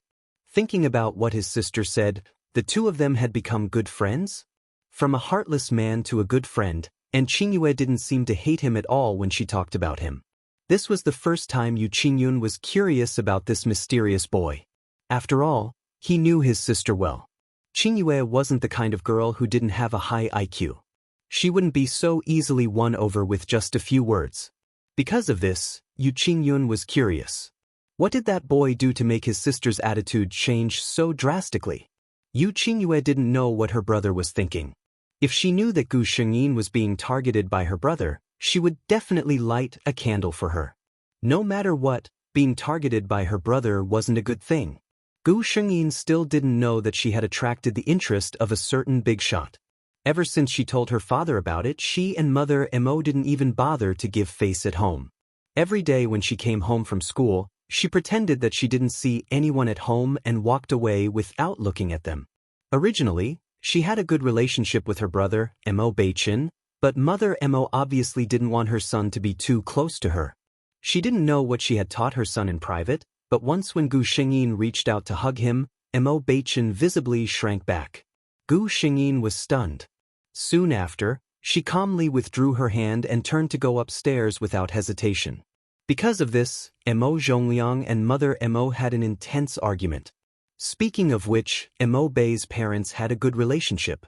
Thinking about what his sister said, the two of them had become good friends? From a heartless man to a good friend, and Qingyue didn't seem to hate him at all when she talked about him. This was the first time Yu Qingyun was curious about this mysterious boy. After all, he knew his sister well. Qingyue wasn't the kind of girl who didn't have a high IQ. She wouldn't be so easily won over with just a few words. Because of this, Yu Qingyun was curious. What did that boy do to make his sister's attitude change so drastically? Yu Qingyue didn't know what her brother was thinking. If she knew that Gu Shengyin was being targeted by her brother, she would definitely light a candle for her. No matter what, being targeted by her brother wasn't a good thing. Gu Shengyin still didn't know that she had attracted the interest of a certain big shot. Ever since she told her father about it, she and Mother Mo didn't even bother to give face at home. Every day when she came home from school, she pretended that she didn't see anyone at home and walked away without looking at them. Originally, she had a good relationship with her brother, Mo Beichin, but Mother Mo obviously didn't want her son to be too close to her. She didn't know what she had taught her son in private, but once when Gu Shengyin reached out to hug him, Mo Beichin visibly shrank back. Gu Shengyin was stunned. Soon after, she calmly withdrew her hand and turned to go upstairs without hesitation. Because of this, Mo Zhongliang and Mother Mo had an intense argument. Speaking of which, Mo Bei's parents had a good relationship.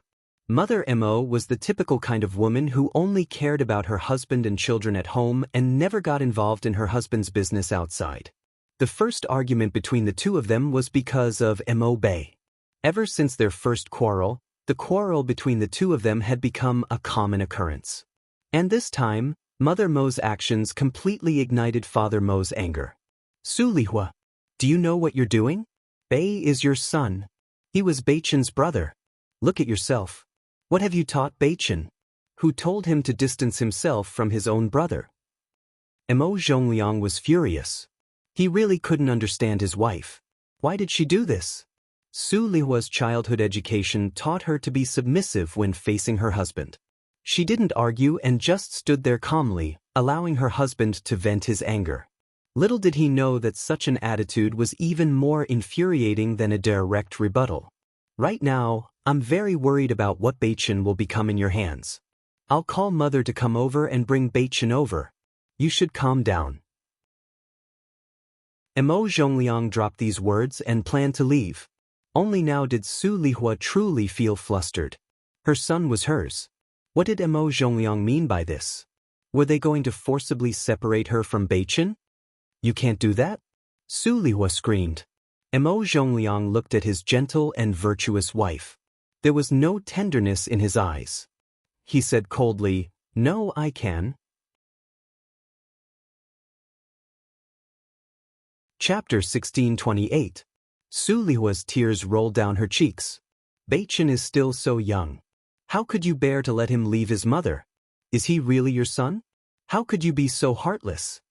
Mother Mo was the typical kind of woman who only cared about her husband and children at home and never got involved in her husband's business outside. The first argument between the two of them was because of Mo Bei. Ever since their first quarrel, the quarrel between the two of them had become a common occurrence. And this time, Mother Mo's actions completely ignited Father Mo's anger. Su Lihua, do you know what you're doing? Bei is your son. He was Beichin's brother. Look at yourself. What have you taught Beichin? Who told him to distance himself from his own brother? Mo Zhongliang was furious. He really couldn't understand his wife. Why did she do this? Su Lihua's childhood education taught her to be submissive when facing her husband. She didn't argue and just stood there calmly, allowing her husband to vent his anger. Little did he know that such an attitude was even more infuriating than a direct rebuttal. Right now, I'm very worried about what Beichin will become in your hands. I'll call Mother to come over and bring Beichin over. You should calm down. Mo Zhongliang dropped these words and planned to leave. Only now did Su Lihua truly feel flustered. Her son was hers. What did Mo Zhongliang mean by this? Were they going to forcibly separate her from Beichin? You can't do that? Su Lihua screamed. Mo Zhongliang looked at his gentle and virtuous wife. There was no tenderness in his eyes. He said coldly, "No, I can." Chapter 1628. Su Lihua's tears rolled down her cheeks. Beichin is still so young. How could you bear to let him leave his mother? Is he really your son? How could you be so heartless?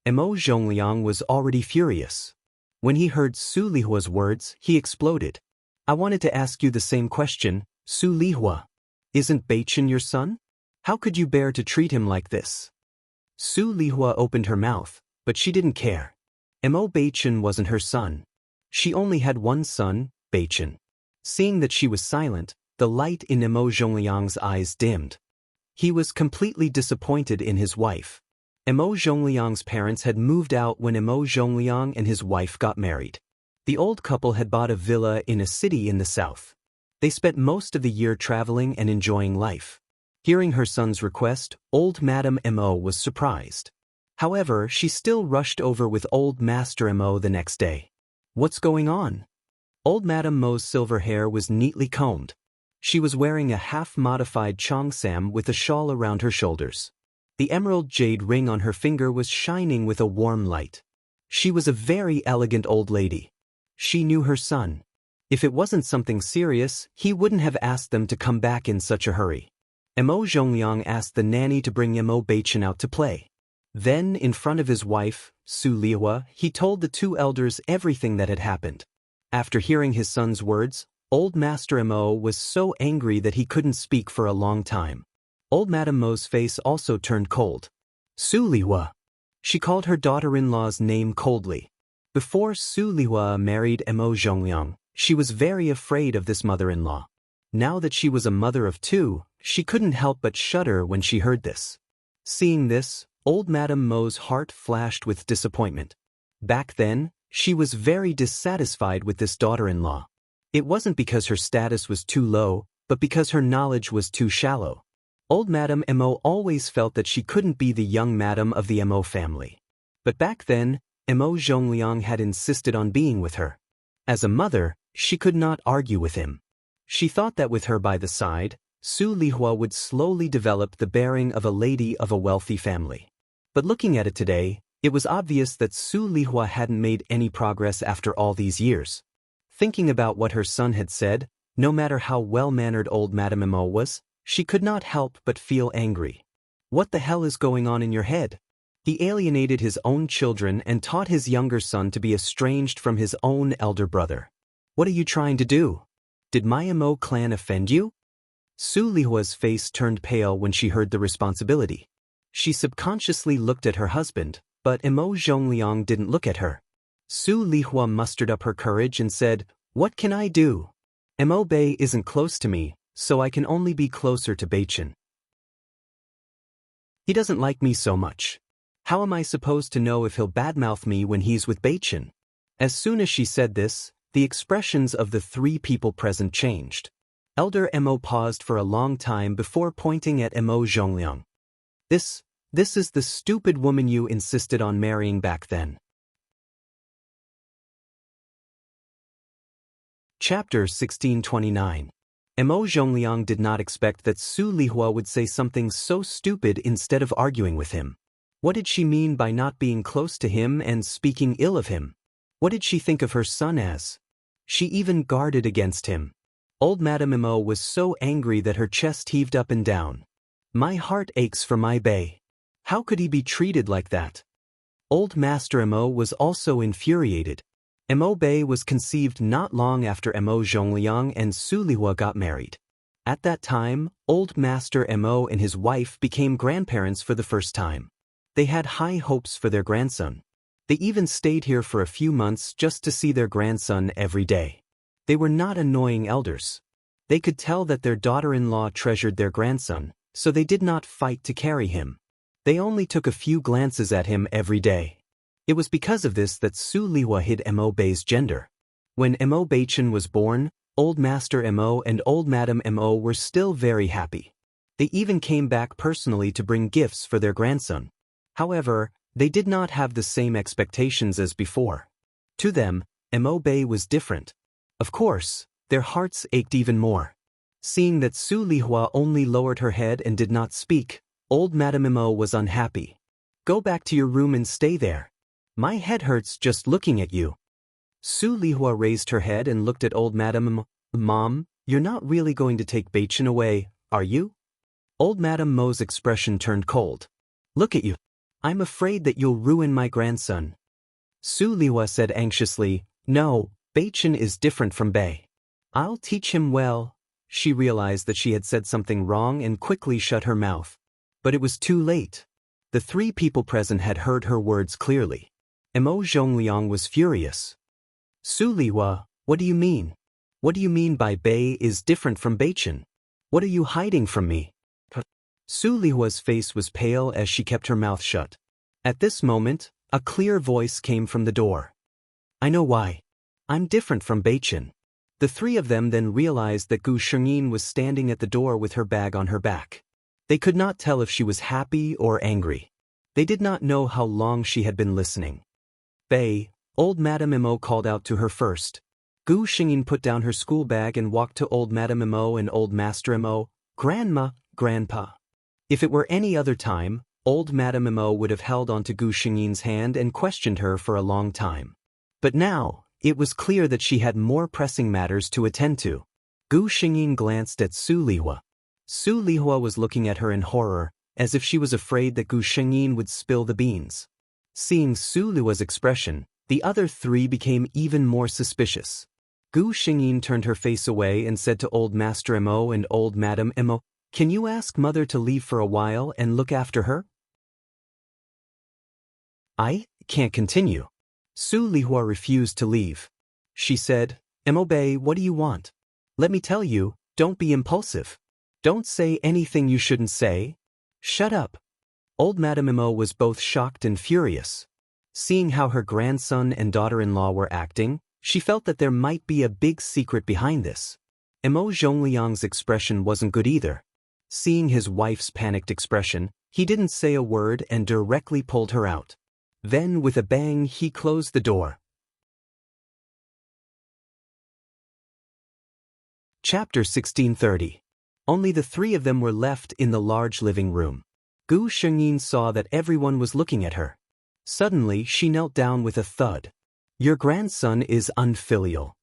Mo Zhongliang was already furious. When he heard Su Lihua's words, he exploded. I wanted to ask you the same question, Su Lihua. Isn't Beichin your son? How could you bear to treat him like this? Su Lihua opened her mouth, but she didn't care. Mo Beichin wasn't her son. She only had one son, Beichin. Seeing that she was silent, the light in Mo Zhongliang's eyes dimmed. He was completely disappointed in his wife. Mo Zhongliang's parents had moved out when Mo Zhongliang and his wife got married. The old couple had bought a villa in a city in the south. They spent most of the year traveling and enjoying life. Hearing her son's request, old Madame Mo was surprised. However, she still rushed over with old Master Mo the next day. What's going on? Old Madame Mo's silver hair was neatly combed. She was wearing a half-modified cheongsam with a shawl around her shoulders. The emerald jade ring on her finger was shining with a warm light. She was a very elegant old lady. She knew her son. If it wasn't something serious, he wouldn't have asked them to come back in such a hurry. Mo Zhongliang asked the nanny to bring Mo Beichen out to play. Then, in front of his wife, Su Lihua, he told the two elders everything that had happened. After hearing his son's words, old Master Mo was so angry that he couldn't speak for a long time. Old Madame Mo's face also turned cold. Su Lihua. She called her daughter-in-law's name coldly. Before Su Lihua married Mo Zhongliang, she was very afraid of this mother-in-law. Now that she was a mother of two, she couldn't help but shudder when she heard this. Seeing this, old Madame Mo's heart flashed with disappointment. Back then, she was very dissatisfied with this daughter-in-law. It wasn't because her status was too low, but because her knowledge was too shallow. Old Madame Mo always felt that she couldn't be the young madam of the Mo family. But back then, Mo Zhongliang had insisted on being with her. As a mother, she could not argue with him. She thought that with her by the side, Su Lihua would slowly develop the bearing of a lady of a wealthy family. But looking at it today, it was obvious that Su Lihua hadn't made any progress after all these years. Thinking about what her son had said, no matter how well-mannered old Madame Mo was, she could not help but feel angry. What the hell is going on in your head? He alienated his own children and taught his younger son to be estranged from his own elder brother. What are you trying to do? Did my Mo clan offend you? Su Lihua's face turned pale when she heard the responsibility. She subconsciously looked at her husband, but Mo Zhongliang didn't look at her. Su Lihua mustered up her courage and said, "What can I do? Mo Bei isn't close to me, so I can only be closer to Beichen. He doesn't like me so much. How am I supposed to know if he'll badmouth me when he's with Beichen?" As soon as she said this, the expressions of the three people present changed. Elder Mo paused for a long time before pointing at Mo Zhongliang. This is the stupid woman you insisted on marrying back then. Chapter 1629. Mo Zhongliang did not expect that Su Lihua would say something so stupid instead of arguing with him. What did she mean by not being close to him and speaking ill of him? What did she think of her son as? She even guarded against him. Old Madame Mo was so angry that her chest heaved up and down. My heart aches for my Bei. How could he be treated like that? Old Master Mo was also infuriated. Mo Bei was conceived not long after Mo Zhongliang and Su Lihua got married. At that time, old Master Mo and his wife became grandparents for the first time. They had high hopes for their grandson. They even stayed here for a few months just to see their grandson every day. They were not annoying elders. They could tell that their daughter-in-law treasured their grandson, so they did not fight to carry him. They only took a few glances at him every day. It was because of this that Su Lihua hid Mo Bei's gender. When Mo Beichen was born, old Master Mo and old Madame Mo were still very happy. They even came back personally to bring gifts for their grandson. However, they did not have the same expectations as before. To them, Mo Bei was different. Of course, their hearts ached even more. Seeing that Su Lihua only lowered her head and did not speak, old Madame Mo was unhappy. "Go back to your room and stay there. My head hurts just looking at you." Su Lihua raised her head and looked at old Madame Mo. "Mom, you're not really going to take Beichen away, are you?" Old Madame Mo's expression turned cold. "Look at you. I'm afraid that you'll ruin my grandson." Su Lihua said anxiously, "No, Beichen is different from Bei. I'll teach him well." She realized that she had said something wrong and quickly shut her mouth. But it was too late. The three people present had heard her words clearly. Mo Zhongliang was furious. "Su Lihua, what do you mean? What do you mean by Bei is different from Beichen? What are you hiding from me?" Su Lihua's face was pale as she kept her mouth shut. At this moment, a clear voice came from the door. "I know why. I'm different from Beichen." The three of them then realized that Gu Shengyin was standing at the door with her bag on her back. They could not tell if she was happy or angry. They did not know how long she had been listening. "Bei," old Madame Mo called out to her first. Gu Xingyin put down her school bag and walked to old Madame Mo and old Master Mo. "Grandma, Grandpa." If it were any other time, old Madame Mo would have held onto Gu Xingyin's hand and questioned her for a long time. But now, it was clear that she had more pressing matters to attend to. Gu Xingyin glanced at Su Lihua. Su Lihua was looking at her in horror, as if she was afraid that Gu Xingyin would spill the beans. Seeing Su Lihua's expression, the other three became even more suspicious. Gu Xingyin turned her face away and said to old Master Mo and old Madame Mo, "Can you ask Mother to leave for a while and look after her?" "I can't continue." Su Lihua refused to leave. She said, "Mo Bei, what do you want? Let me tell you, don't be impulsive. Don't say anything you shouldn't say. Shut up." Old Madame Mo was both shocked and furious. Seeing how her grandson and daughter-in-law were acting, she felt that there might be a big secret behind this. Mo Zhongliang's expression wasn't good either. Seeing his wife's panicked expression, he didn't say a word and directly pulled her out. Then, with a bang, he closed the door. Chapter 1630. Only the three of them were left in the large living room. Gu Xingyin saw that everyone was looking at her. Suddenly, she knelt down with a thud. "Your grandson is unfilial."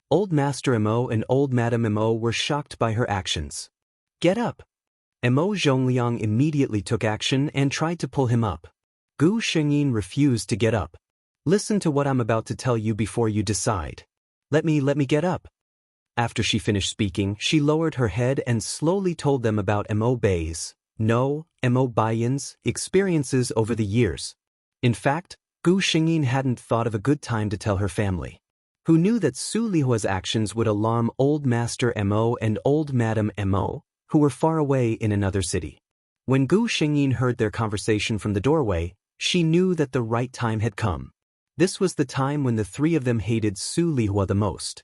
Old Master Mo and old Madame Mo were shocked by her actions. "Get up." Mo Zhongliang immediately took action and tried to pull him up. Gu Xingyin refused to get up. "Listen to what I'm about to tell you before you decide. Let me get up." After she finished speaking, she lowered her head and slowly told them about Mo Bei's, no, Mo Baiyin's, experiences over the years. In fact, Gu Xingyin hadn't thought of a good time to tell her family, who knew that Su Lihua's actions would alarm old Master Mo and old Madame Mo, who were far away in another city. When Gu Xingyin heard their conversation from the doorway, she knew that the right time had come. This was the time when the three of them hated Su Lihua the most.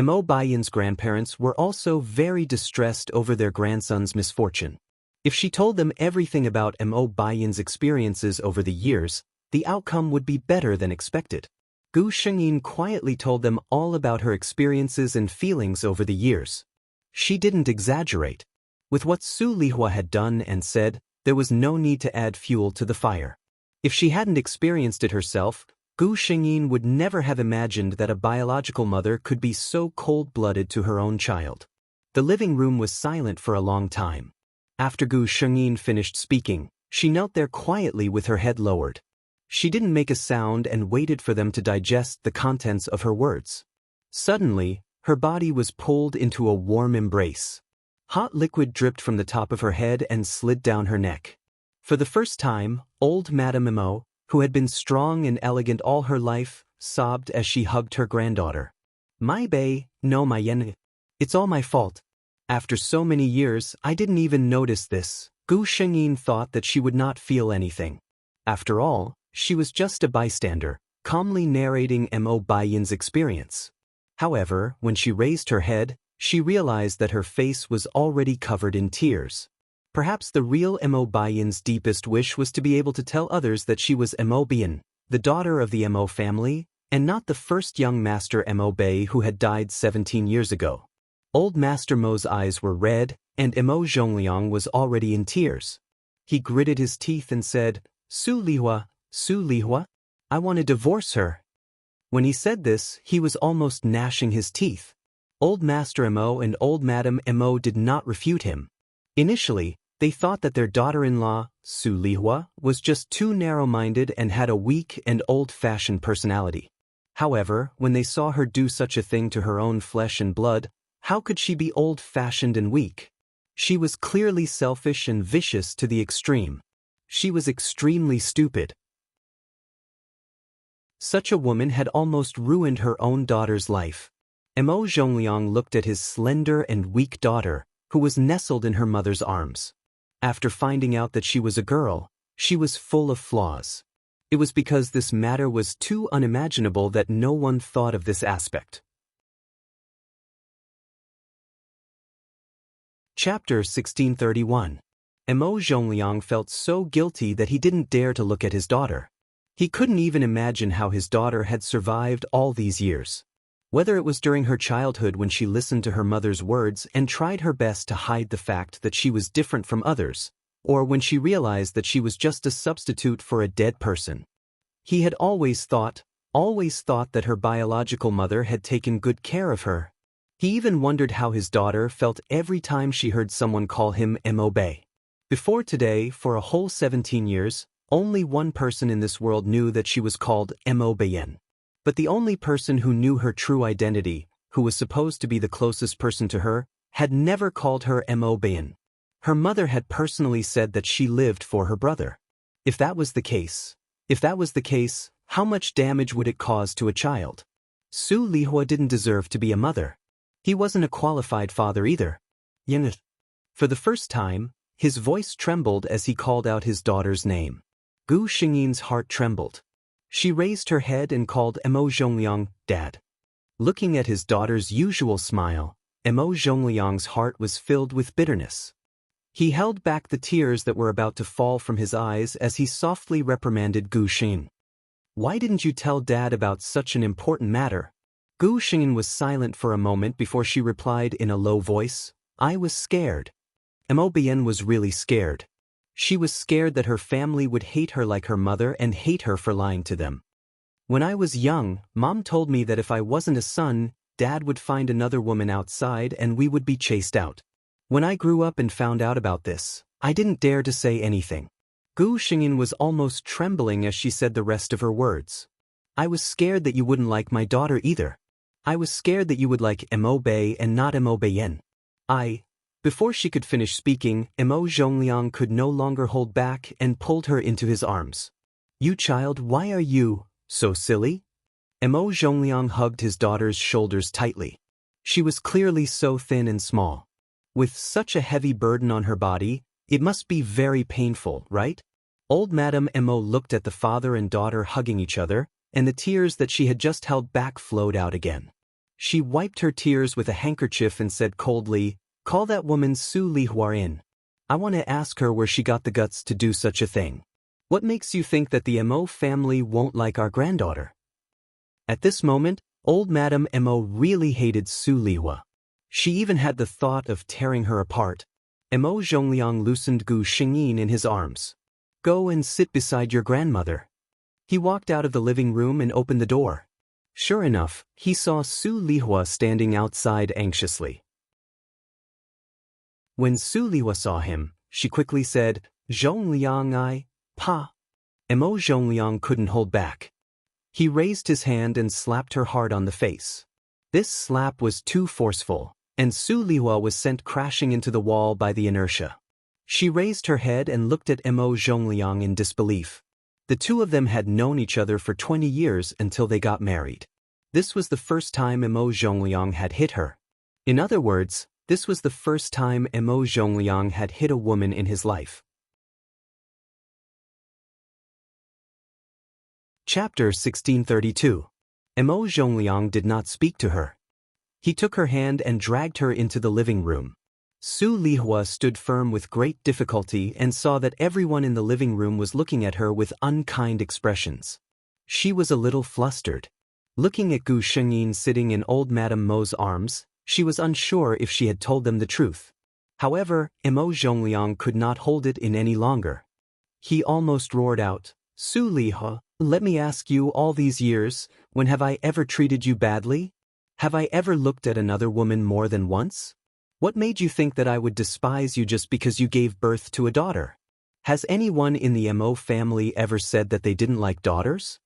Mo Baiyin's grandparents were also very distressed over their grandson's misfortune. If she told them everything about Mo Baiyin's experiences over the years, the outcome would be better than expected. Gu Xingyin quietly told them all about her experiences and feelings over the years. She didn't exaggerate. With what Su Lihua had done and said, there was no need to add fuel to the fire. If she hadn't experienced it herself, Gu Xingyin would never have imagined that a biological mother could be so cold-blooded to her own child. The living room was silent for a long time. After Gu Xingyin finished speaking, she knelt there quietly with her head lowered. She didn't make a sound and waited for them to digest the contents of her words. Suddenly, her body was pulled into a warm embrace. Hot liquid dripped from the top of her head and slid down her neck. For the first time, old Madame Mo, who had been strong and elegant all her life, sobbed as she hugged her granddaughter. "My Bei, no my yen. It's all my fault. After so many years, I didn't even notice this." Gu Xingyin thought that she would not feel anything. After all, she was just a bystander, calmly narrating Mo Baiyin's experience. However, when she raised her head, she realized that her face was already covered in tears. Perhaps the real Mo Baiyin's deepest wish was to be able to tell others that she was Mo Baiyin, the daughter of the Mo family, and not the first young Master Mo Bei who had died 17 years ago. Old Master Mo's eyes were red, and Mo Zhongliang was already in tears. He gritted his teeth and said, Su Lihua, I want to divorce her." When he said this, he was almost gnashing his teeth. Old Master Mo and old Madame Mo did not refute him. Initially, they thought that their daughter-in-law, Su Lihua, was just too narrow-minded and had a weak and old-fashioned personality. However, when they saw her do such a thing to her own flesh and blood, how could she be old-fashioned and weak? She was clearly selfish and vicious to the extreme. She was extremely stupid. Such a woman had almost ruined her own daughter's life. Mo Zhongliang looked at his slender and weak daughter, who was nestled in her mother's arms. After finding out that she was a girl, she was full of flaws. It was because this matter was too unimaginable that no one thought of this aspect. Chapter 1631. Mo Zhongliang felt so guilty that he didn't dare to look at his daughter. He couldn't even imagine how his daughter had survived all these years. Whether it was during her childhood when she listened to her mother's words and tried her best to hide the fact that she was different from others, or when she realized that she was just a substitute for a dead person. He had always thought that her biological mother had taken good care of her. He even wondered how his daughter felt every time she heard someone call him Mo Bei. Before today, for a whole 17 years, only one person in this world knew that she was called Mo Beiyan. But the only person who knew her true identity, who was supposed to be the closest person to her, had never called her Mo Beiyan. Her mother had personally said that she lived for her brother. If that was the case, how much damage would it cause to a child? Su Lihua didn't deserve to be a mother. He wasn't a qualified father either. Yet, for the first time, his voice trembled as he called out his daughter's name. Gu Xingyin's heart trembled. She raised her head and called Mo Zhongliang, Dad. Looking at his daughter's usual smile, Mo Zhongliang's heart was filled with bitterness. He held back the tears that were about to fall from his eyes as he softly reprimanded Gu Xingyin. Why didn't you tell Dad about such an important matter? Gu Xingyin was silent for a moment before she replied in a low voice, I was scared. Mo Beiyan was really scared. She was scared that her family would hate her like her mother and hate her for lying to them. When I was young, Mom told me that if I wasn't a son, Dad would find another woman outside and we would be chased out. When I grew up and found out about this, I didn't dare to say anything. Gu Xingyin was almost trembling as she said the rest of her words. I was scared that you wouldn't like my daughter either. I was scared that you would like Mo Bei and not Mo Beiyan. Before she could finish speaking, Mo Zhongliang could no longer hold back and pulled her into his arms. You child, why are you so silly? Mo Zhongliang hugged his daughter's shoulders tightly. She was clearly so thin and small. With such a heavy burden on her body, it must be very painful, right? Old Madame Mo looked at the father and daughter hugging each other, and the tears that she had just held back flowed out again. She wiped her tears with a handkerchief and said coldly, Call that woman Su Lihua in. I want to ask her where she got the guts to do such a thing. What makes you think that the Mo family won't like our granddaughter? At this moment, old Madame Mo really hated Su Lihua. She even had the thought of tearing her apart. Mo Zhongliang loosened Gu Xingyin in his arms. Go and sit beside your grandmother. He walked out of the living room and opened the door. Sure enough, he saw Su Lihua standing outside anxiously. When Su Lihua saw him, she quickly said, Zhongliang Pa. Mo Zhongliang couldn't hold back. He raised his hand and slapped her hard on the face. This slap was too forceful, and Su Lihua was sent crashing into the wall by the inertia. She raised her head and looked at Mo Zhongliang in disbelief. The two of them had known each other for 20 years until they got married. This was the first time Mo Zhongliang had hit her. In other words, this was the first time Mo Zhongliang had hit a woman in his life. Chapter 1632. Mo Zhongliang did not speak to her. He took her hand and dragged her into the living room. Su Lihua stood firm with great difficulty and saw that everyone in the living room was looking at her with unkind expressions. She was a little flustered. Looking at Gu Xingyin sitting in old Madame Mo's arms, she was unsure if she had told them the truth. However, Mo Zhongliang could not hold it in any longer. He almost roared out, Su Lihua, let me ask you, all these years, when have I ever treated you badly? Have I ever looked at another woman more than once? What made you think that I would despise you just because you gave birth to a daughter? Has anyone in the Mo family ever said that they didn't like daughters?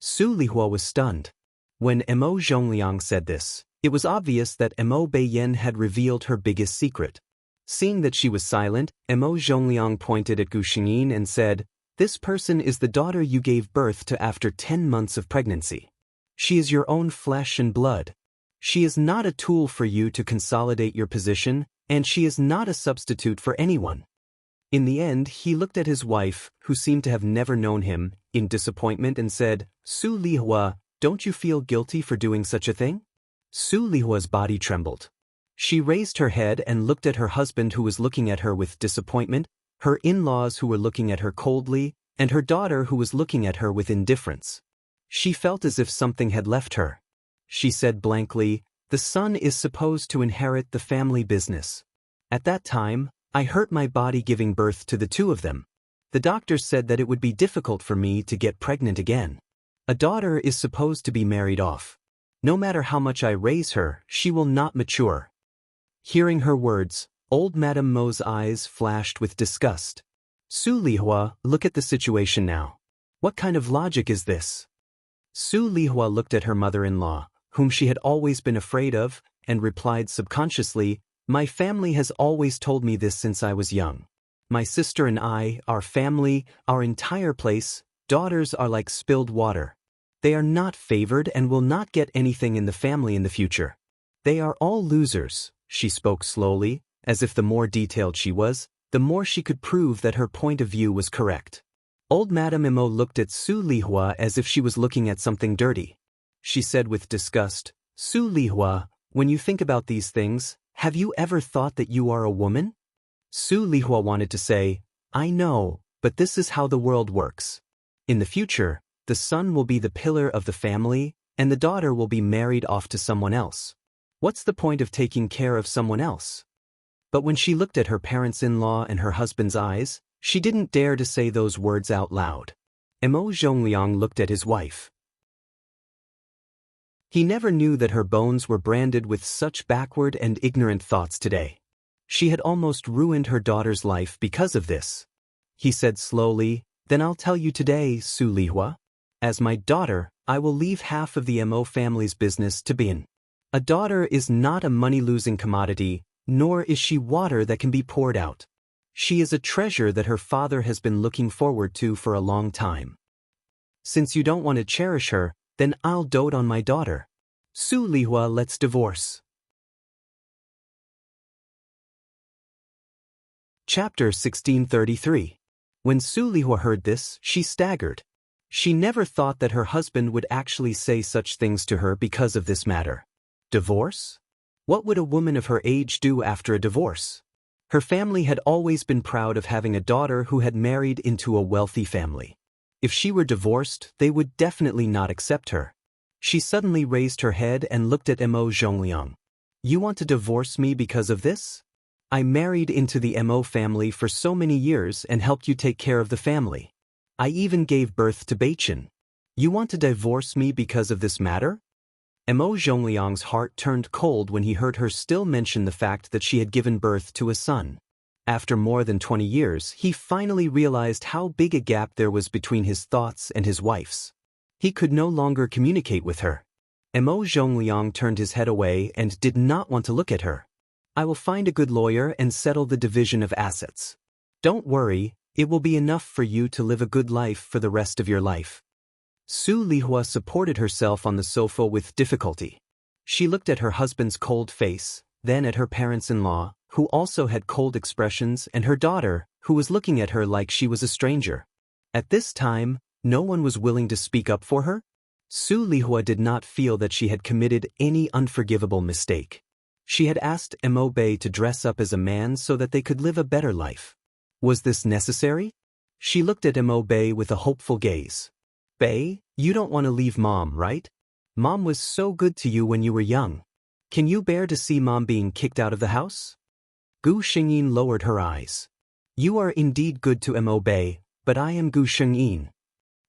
Su Lihua was stunned. When Mo Zhongliang said this, it was obvious that Mo Beiyan had revealed her biggest secret. Seeing that she was silent, Mo Zhongliang pointed at Gu Xingyin and said, This person is the daughter you gave birth to after 10 months of pregnancy. She is your own flesh and blood. She is not a tool for you to consolidate your position, and she is not a substitute for anyone. In the end, he looked at his wife, who seemed to have never known him, in disappointment and said, Su Lihua, don't you feel guilty for doing such a thing? Su Lihua's body trembled. She raised her head and looked at her husband, who was looking at her with disappointment. her in-laws who were looking at her coldly, and her daughter who was looking at her with indifference. She felt as if something had left her. She said blankly, "The son is supposed to inherit the family business. At that time, I hurt my body giving birth to the two of them. The doctors said that it would be difficult for me to get pregnant again. A daughter is supposed to be married off. No matter how much I raise her, she will not mature." Hearing her words, old Madame Mo's eyes flashed with disgust. "Su Lihua, look at the situation now. What kind of logic is this?" Su Lihua looked at her mother-in-law, whom she had always been afraid of, and replied subconsciously, "My family has always told me this since I was young. My sister and I, our family, our entire place, daughters are like spilled water. They are not favored and will not get anything in the family in the future. They are all losers." She spoke slowly, as if the more detailed she was, the more she could prove that her point of view was correct. Old Madame Mo looked at Su Lihua as if she was looking at something dirty. She said with disgust, "Su Lihua, when you think about these things, have you ever thought that you are a woman?" Su Lihua wanted to say, "I know, but this is how the world works. In the future, the son will be the pillar of the family, and the daughter will be married off to someone else. What's the point of taking care of someone else?" But when she looked at her parents-in-law and her husband's eyes, she didn't dare to say those words out loud. Mo Zhongliang looked at his wife. He never knew that her bones were branded with such backward and ignorant thoughts today. She had almost ruined her daughter's life because of this. He said slowly, "Then I'll tell you today, Su Lihua. As my daughter, I will leave half of the Mo family's business to Bin. A daughter is not a money-losing commodity, nor is she water that can be poured out. She is a treasure that her father has been looking forward to for a long time. Since you don't want to cherish her, then I'll dote on my daughter. Su Lihua, let's divorce." Chapter 1633. When Su Lihua heard this, she staggered. She never thought that her husband would actually say such things to her because of this matter. Divorce? What would a woman of her age do after a divorce? Her family had always been proud of having a daughter who had married into a wealthy family. If she were divorced, they would definitely not accept her. She suddenly raised her head and looked at Mo Zhongliang. "You want to divorce me because of this? I married into the Mo family for so many years and helped you take care of the family. I even gave birth to Beichen. You want to divorce me because of this matter?" Mo Zhongliang's heart turned cold when he heard her still mention the fact that she had given birth to a son. After more than 20 years, he finally realized how big a gap there was between his thoughts and his wife's. He could no longer communicate with her. Mo Zhongliang turned his head away and did not want to look at her. "I will find a good lawyer and settle the division of assets. Don't worry, it will be enough for you to live a good life for the rest of your life." Su Lihua supported herself on the sofa with difficulty. She looked at her husband's cold face, then at her parents-in-law, who also had cold expressions, and her daughter, who was looking at her like she was a stranger. At this time, no one was willing to speak up for her. Su Lihua did not feel that she had committed any unforgivable mistake. She had asked Mo Bei to dress up as a man so that they could live a better life. Was this necessary? She looked at Mo Bei with a hopeful gaze. "Bei, you don't want to leave Mom, right? Mom was so good to you when you were young. Can you bear to see Mom being kicked out of the house?" Gu Shengyin lowered her eyes. "You are indeed good to Mo Bei, but I am Gu Shengyin."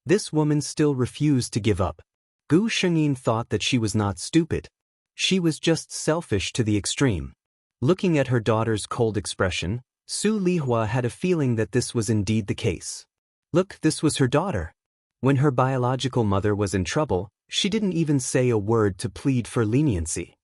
This woman still refused to give up. Gu Shengyin thought that she was not stupid. She was just selfish to the extreme. Looking at her daughter's cold expression, Su Lihua had a feeling that this was indeed the case. Look, this was her daughter. When her biological mother was in trouble, she didn't even say a word to plead for leniency.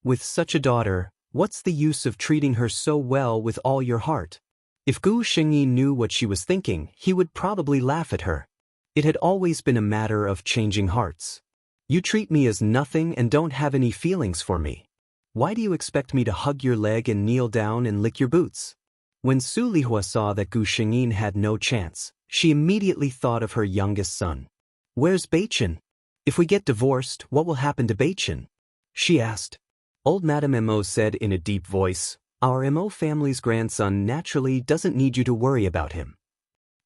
With such a daughter, what's the use of treating her so well with all your heart? If Gu Shengyi knew what she was thinking, he would probably laugh at her. It had always been a matter of changing hearts. You treat me as nothing and don't have any feelings for me. Why do you expect me to hug your leg and kneel down and lick your boots? When Su Lihua saw that Gu Shengyin had no chance, she immediately thought of her youngest son. Where's Beichen? If we get divorced, what will happen to Beichen? She asked. Old Madame Mo said in a deep voice, Our Mo family's grandson naturally doesn't need you to worry about him.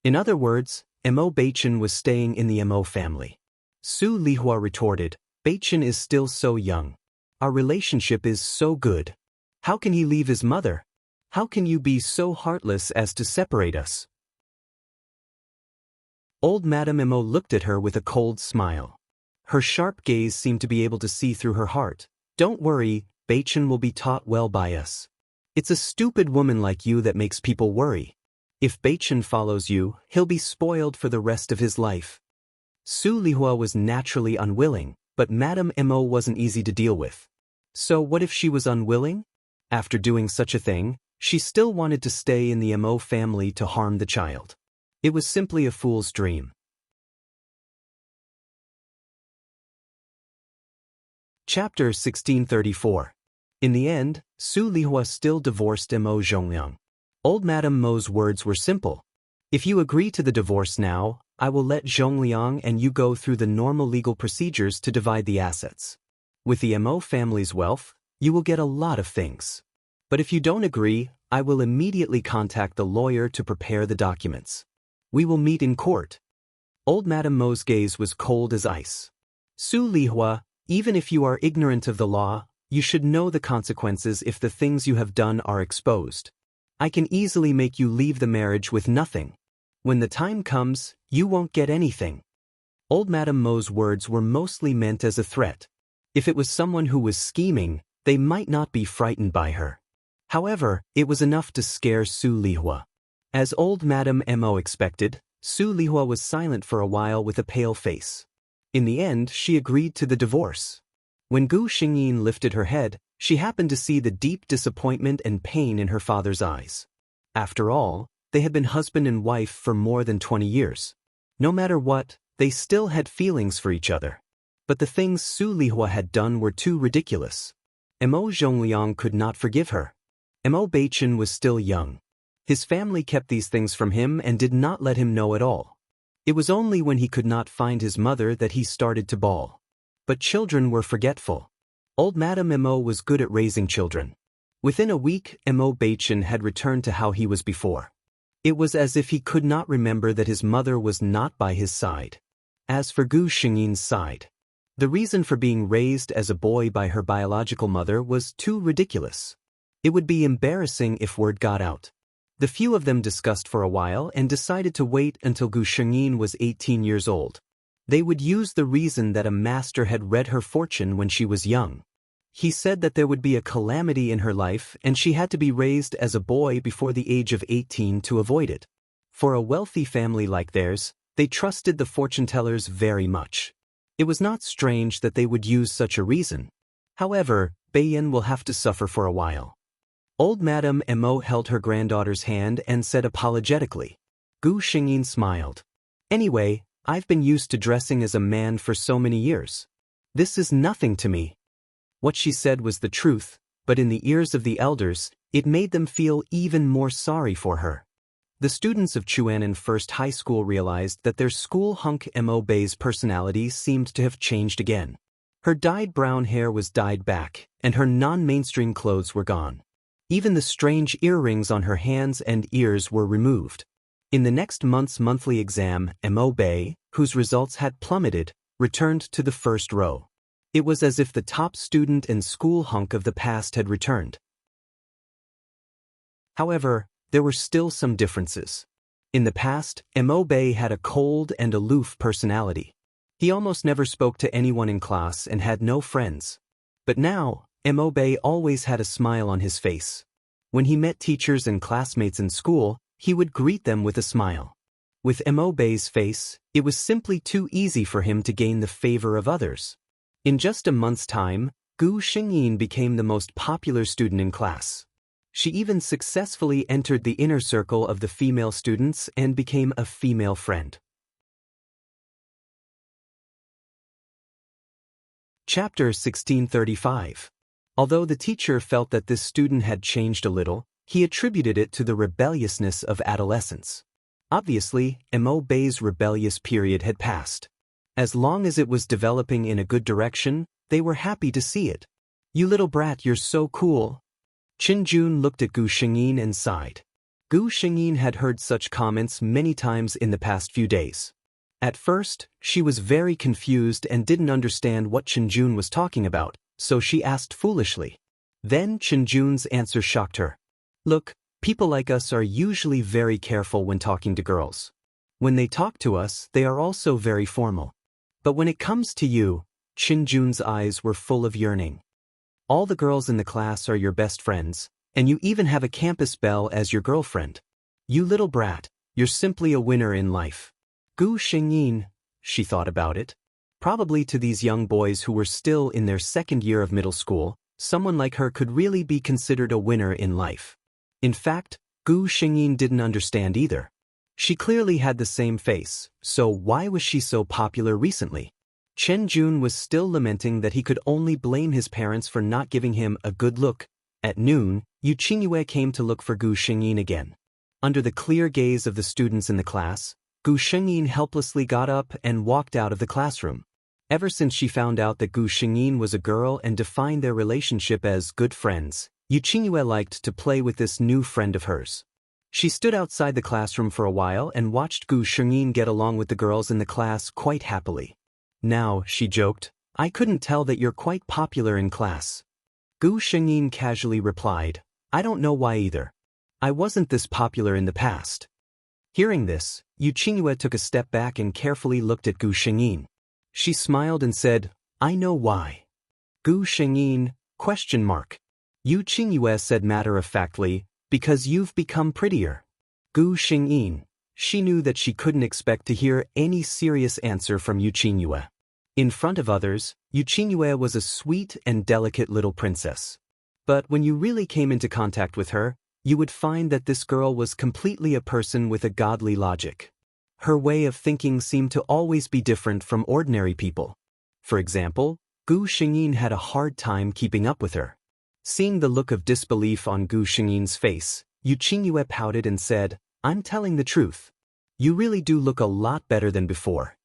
In other words, Mo Beichen was staying in the Mo family. Su Lihua retorted, Beichen is still so young. Our relationship is so good. How can he leave his mother? How can you be so heartless as to separate us? Old Madame Mo looked at her with a cold smile. Her sharp gaze seemed to be able to see through her heart. Don't worry, Beichen will be taught well by us. It's a stupid woman like you that makes people worry. If Beichen follows you, he'll be spoiled for the rest of his life. Su Lihua was naturally unwilling, but Madame Mo wasn't easy to deal with. So what if she was unwilling? After doing such a thing, she still wanted to stay in the Mo family to harm the child. It was simply a fool's dream. Chapter 1634. In the end, Su Lihua still divorced Mo Zhongliang. Old Madame Mo's words were simple. If you agree to the divorce now, I will let Zhongliang and you go through the normal legal procedures to divide the assets. With the Mo family's wealth, you will get a lot of things. But if you don't agree, I will immediately contact the lawyer to prepare the documents. We will meet in court. Old Madame Mo's gaze was cold as ice. Su Lihua, even if you are ignorant of the law, you should know the consequences if the things you have done are exposed. I can easily make you leave the marriage with nothing. When the time comes, you won't get anything. Old Madame Mo's words were mostly meant as a threat. If it was someone who was scheming, they might not be frightened by her. However, it was enough to scare Su Lihua. As old Madame Mo expected, Su Lihua was silent for a while with a pale face. In the end, she agreed to the divorce. When Gu Xingyin lifted her head, she happened to see the deep disappointment and pain in her father's eyes. After all, they had been husband and wife for more than 20 years. No matter what, they still had feelings for each other. But the things Su Lihua had done were too ridiculous. Mo Zhongliang could not forgive her. Mo Beichen was still young. His family kept these things from him and did not let him know at all. It was only when he could not find his mother that he started to bawl. But children were forgetful. Old Madame Mo was good at raising children. Within a week, Mo Beichen had returned to how he was before. It was as if he could not remember that his mother was not by his side. As for Gu Xingyin's side, the reason for being raised as a boy by her biological mother was too ridiculous. It would be embarrassing if word got out. The few of them discussed for a while and decided to wait until Gu Xingyin was 18 years old. They would use the reason that a master had read her fortune when she was young. He said that there would be a calamity in her life and she had to be raised as a boy before the age of 18 to avoid it. For a wealthy family like theirs, they trusted the fortune-tellers very much. It was not strange that they would use such a reason. However, Beiyan will have to suffer for a while. Old Madame Mo held her granddaughter's hand and said apologetically. Gu Xingyin smiled. Anyway, I've been used to dressing as a man for so many years. This is nothing to me. What she said was the truth, but in the ears of the elders, it made them feel even more sorry for her. The students of Chuanan First High School realized that their school hunk Mo Bei's personality seemed to have changed again. Her dyed brown hair was dyed back, and her non-mainstream clothes were gone. Even the strange earrings on her hands and ears were removed. In the next month's monthly exam, Mo Bei, whose results had plummeted, returned to the first row. It was as if the top student and school hunk of the past had returned. However, there were still some differences. In the past, Mo Bei had a cold and aloof personality. He almost never spoke to anyone in class and had no friends. But now, Mo Bei always had a smile on his face. When he met teachers and classmates in school, he would greet them with a smile. With Mo Bei's face, it was simply too easy for him to gain the favor of others. In just a month's time, Gu Xingyin became the most popular student in class. She even successfully entered the inner circle of the female students and became a female friend. Chapter 1635. Although the teacher felt that this student had changed a little, he attributed it to the rebelliousness of adolescence. Obviously, Mo Bei's rebellious period had passed. As long as it was developing in a good direction, they were happy to see it. "You little brat, you're so cool." Jun looked at Gu Shengyin and sighed. Gu Shengyin had heard such comments many times in the past few days. At first, she was very confused and didn't understand what Jun was talking about, so she asked foolishly. Then Jun's answer shocked her. Look, people like us are usually very careful when talking to girls. When they talk to us, they are also very formal. But when it comes to you, Jun's eyes were full of yearning. All the girls in the class are your best friends, and you even have a campus belle as your girlfriend. You little brat, you're simply a winner in life. Gu Shengyin, she thought about it. Probably to these young boys who were still in their second year of middle school, someone like her could really be considered a winner in life. In fact, Gu Shengyin didn't understand either. She clearly had the same face, so why was she so popular recently? Jun was still lamenting that he could only blame his parents for not giving him a good look. At noon, Yu Qingyue came to look for Gu Shengyin again. Under the clear gaze of the students in the class, Gu Shengyin helplessly got up and walked out of the classroom. Ever since she found out that Gu Shengyin was a girl and defined their relationship as good friends, Yu Qingyue liked to play with this new friend of hers. She stood outside the classroom for a while and watched Gu Shengyin get along with the girls in the class quite happily. Now, she joked, I couldn't tell that you're quite popular in class. Gu Shengyin casually replied, I don't know why either. I wasn't this popular in the past. Hearing this, Yu Qingyue took a step back and carefully looked at Gu Shengyin. She smiled and said, I know why. Gu Shengyin, ? Yu Qingyue said matter-of-factly, because you've become prettier. Gu Shengyin. She knew that she couldn't expect to hear any serious answer from Yu Qingyue. In front of others, Yu Qingyue was a sweet and delicate little princess. But when you really came into contact with her, you would find that this girl was completely a person with a godly logic. Her way of thinking seemed to always be different from ordinary people. For example, Gu Shengyin had a hard time keeping up with her. Seeing the look of disbelief on Gu Shengyin's face, Yu Qingyue pouted and said, I'm telling the truth. You really do look a lot better than before.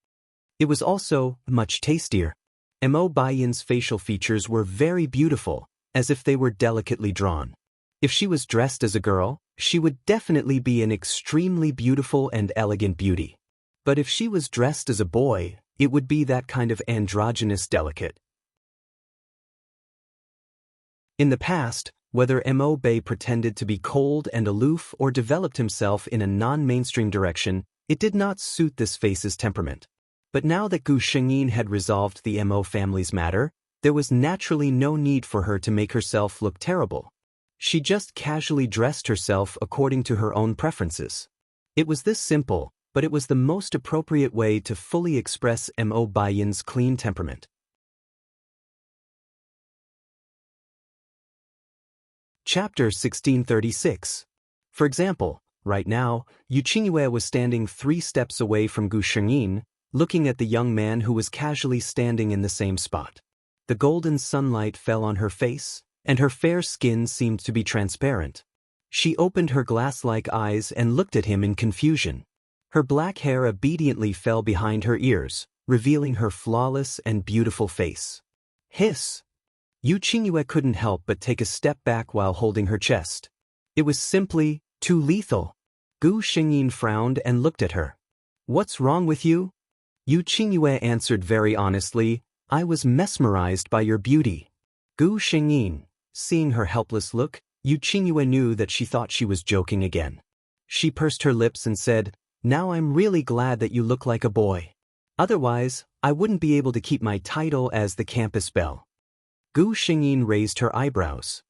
It was also much tastier. Mo Baiyin's facial features were very beautiful, as if they were delicately drawn. If she was dressed as a girl, she would definitely be an extremely beautiful and elegant beauty. But if she was dressed as a boy, it would be that kind of androgynous delicate. In the past, whether Mo Bei pretended to be cold and aloof or developed himself in a non-mainstream direction, it did not suit this face's temperament. But now that Gu Shengyin had resolved the Mo family's matter, there was naturally no need for her to make herself look terrible. She just casually dressed herself according to her own preferences. It was this simple, but it was the most appropriate way to fully express Mo Baiyin's clean temperament. Chapter 1636. For example, right now, Yu Qingyue was standing 3 steps away from Gu Shengyin, looking at the young man who was casually standing in the same spot. The golden sunlight fell on her face, and her fair skin seemed to be transparent. She opened her glass-like eyes and looked at him in confusion. Her black hair obediently fell behind her ears, revealing her flawless and beautiful face. Hiss! Yu Qingyue couldn't help but take a step back while holding her chest. It was simply too lethal. Gu Shengyin frowned and looked at her. What's wrong with you? Yu Qingyue answered very honestly, I was mesmerized by your beauty. Gu Shengyin. Seeing her helpless look, Yu Qingyue knew that she thought she was joking again. She pursed her lips and said, Now I'm really glad that you look like a boy. Otherwise, I wouldn't be able to keep my title as the campus belle. Gu Shengyin raised her eyebrows.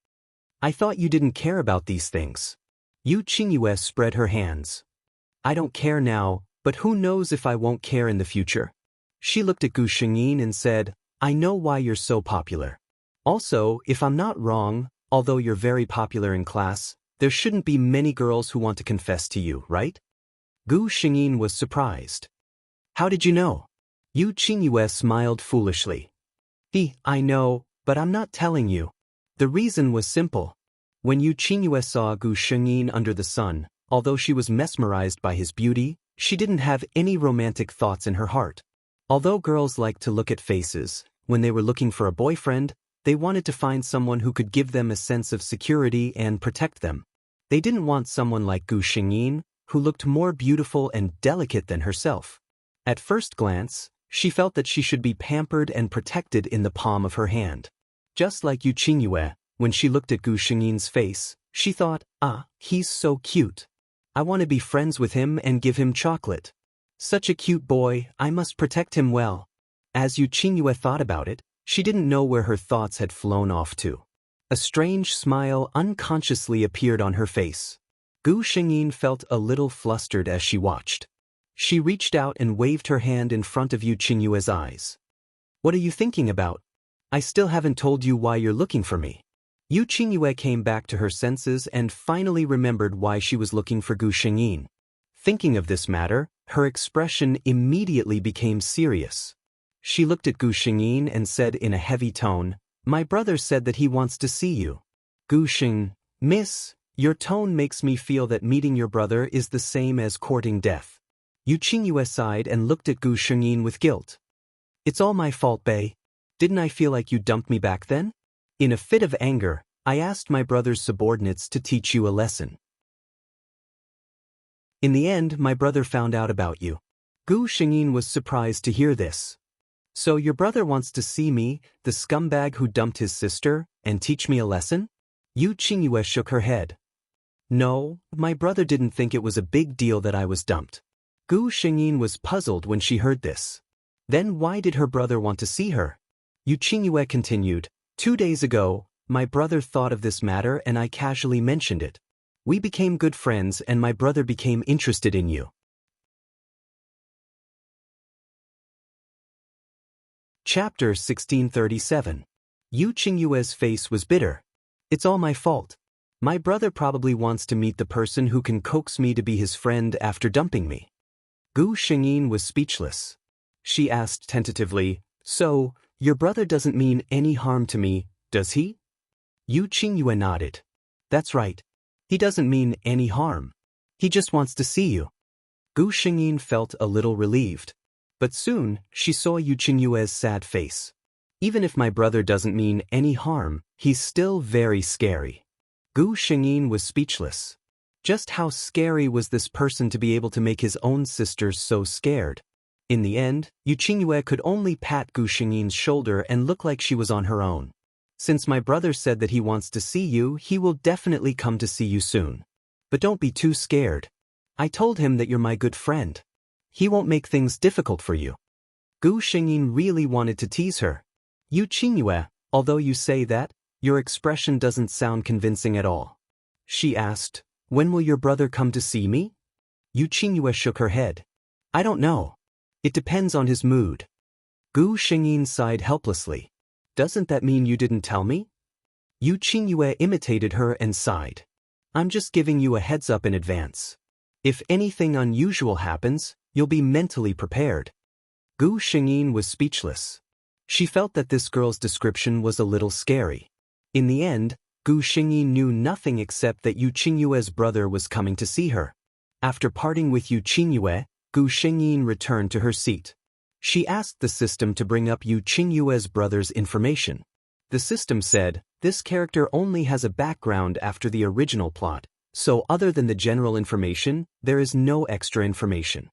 I thought you didn't care about these things. Yu Qingyue spread her hands. I don't care now, but who knows if I won't care in the future. She looked at Gu Shengyin and said, I know why you're so popular. Also, if I'm not wrong, although you're very popular in class, there shouldn't be many girls who want to confess to you, right? Gu Shengyin was surprised. How did you know? Yu Qingyue smiled foolishly. I know, but I'm not telling you. The reason was simple. When Yu Qingyue saw Gu Shengyin under the sun, although she was mesmerized by his beauty, she didn't have any romantic thoughts in her heart. Although girls liked to look at faces, when they were looking for a boyfriend, They wanted to find someone who could give them a sense of security and protect them. They didn't want someone like Gu Xingyin, who looked more beautiful and delicate than herself. At first glance, she felt that she should be pampered and protected in the palm of her hand. Just like Yu Qingyue, when she looked at Gu Xingyin's face, she thought, he's so cute. I want to be friends with him and give him chocolate. Such a cute boy, I must protect him well. As Yu Qingyue thought about it, she didn't know where her thoughts had flown off to. A strange smile unconsciously appeared on her face. Gu Xingyin felt a little flustered as she watched. She reached out and waved her hand in front of Yu Qingyue's eyes. What are you thinking about? I still haven't told you why you're looking for me. Yu Qingyue came back to her senses and finally remembered why she was looking for Gu Xingyin. Thinking of this matter, her expression immediately became serious. She looked at Gu Xingyin and said in a heavy tone, "My brother said that he wants to see you." Gu Xing, "Miss, your tone makes me feel that meeting your brother is the same as courting death." Yu Qingyue sighed and looked at Gu Xingyin with guilt. "It's all my fault, Bei. Didn't I feel like you dumped me back then? In a fit of anger, I asked my brother's subordinates to teach you a lesson. In the end, my brother found out about you." Gu Xingyin was surprised to hear this. "So your brother wants to see me, the scumbag who dumped his sister, and teach me a lesson?" Yu Qingyue shook her head. "No, my brother didn't think it was a big deal that I was dumped." Gu Xingyin was puzzled when she heard this. Then why did her brother want to see her? Yu Qingyue continued, 2 days ago, my brother thought of this matter and I casually mentioned it. We became good friends and my brother became interested in you." Chapter 1637. Yu Qingyue's face was bitter. "It's all my fault. My brother probably wants to meet the person who can coax me to be his friend after dumping me." Gu Xingyin was speechless. She asked tentatively, "So, your brother doesn't mean any harm to me, does he?" Yu Qingyue nodded. "That's right. He doesn't mean any harm. He just wants to see you." Gu Xingyin felt a little relieved. But soon, she saw Yu Qingyue's sad face. "Even if my brother doesn't mean any harm, he's still very scary." Gu Xingyin was speechless. Just how scary was this person to be able to make his own sisters so scared? In the end, Yu Qingyue could only pat Gu Xingyin's shoulder and look like she was on her own. "Since my brother said that he wants to see you, he will definitely come to see you soon. But don't be too scared. I told him that you're my good friend. He won't make things difficult for you." Gu Xingyin really wanted to tease her. "Yu Qingyue, although you say that, your expression doesn't sound convincing at all." She asked, "When will your brother come to see me?" Yu Qingyue shook her head. "I don't know. It depends on his mood." Gu Xingyin sighed helplessly. "Doesn't that mean you didn't tell me?" Yu Qingyue imitated her and sighed. "I'm just giving you a heads up in advance. If anything unusual happens, you'll be mentally prepared." Gu Xingyin was speechless. She felt that this girl's description was a little scary. In the end, Gu Xingyin knew nothing except that Yu Qingyue's brother was coming to see her. After parting with Yu Qingyue, Gu Xingyin returned to her seat. She asked the system to bring up Yu Qingyue's brother's information. The system said, "This character only has a background after the original plot, so other than the general information, there is no extra information."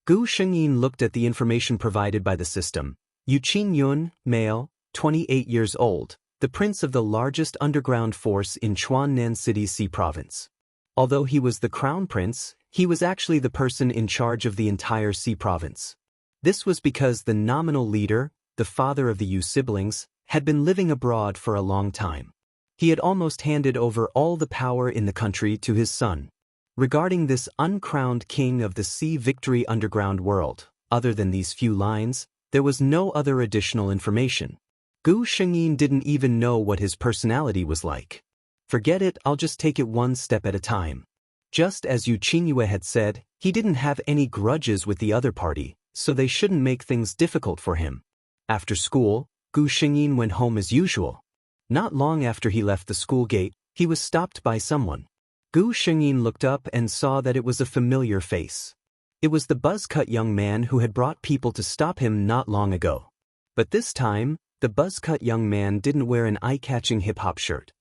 Gu Xingyin looked at the information provided by the system. Yu Qingyun, male, 28 years old, the prince of the largest underground force in Chuannan City's Sea Province. Although he was the crown prince, he was actually the person in charge of the entire Sea Province. This was because the nominal leader, the father of the Yu siblings, had been living abroad for a long time. He had almost handed over all the power in the country to his son. Regarding this uncrowned king of the Sea Victory underground world, other than these few lines, there was no other additional information. Gu Xingyin didn't even know what his personality was like. "Forget it, I'll just take it one step at a time." Just as Yu Qingyue had said, he didn't have any grudges with the other party, so they shouldn't make things difficult for him. After school, Gu Xingyin went home as usual. Not long after he left the school gate, he was stopped by someone. Gu Xingyin looked up and saw that it was a familiar face. It was the buzz-cut young man who had brought people to stop him not long ago. But this time, the buzz-cut young man didn't wear an eye-catching hip-hop shirt.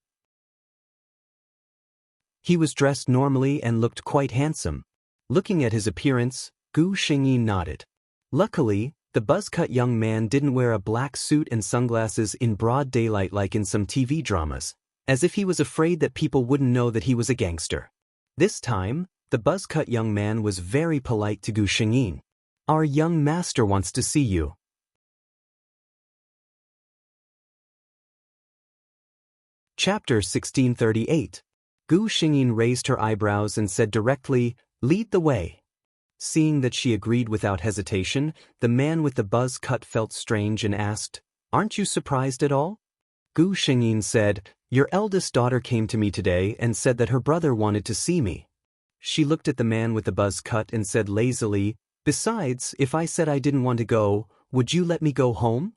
He was dressed normally and looked quite handsome. Looking at his appearance, Gu Xingyi nodded. Luckily, the buzz-cut young man didn't wear a black suit and sunglasses in broad daylight like in some TV dramas, as if he was afraid that people wouldn't know that he was a gangster. This time, the buzz-cut young man was very polite to Gu Xingyi. Our young master wants to see you. Chapter 1638. Gu Xingyi raised her eyebrows and said directly, "Lead the way." Seeing that she agreed without hesitation, the man with the buzz cut felt strange and asked, "Aren't you surprised at all?" Gu Xingyi said, "Your eldest daughter came to me today and said that her brother wanted to see me." She looked at the man with the buzz cut and said lazily, "Besides, if I said I didn't want to go, would you let me go home?"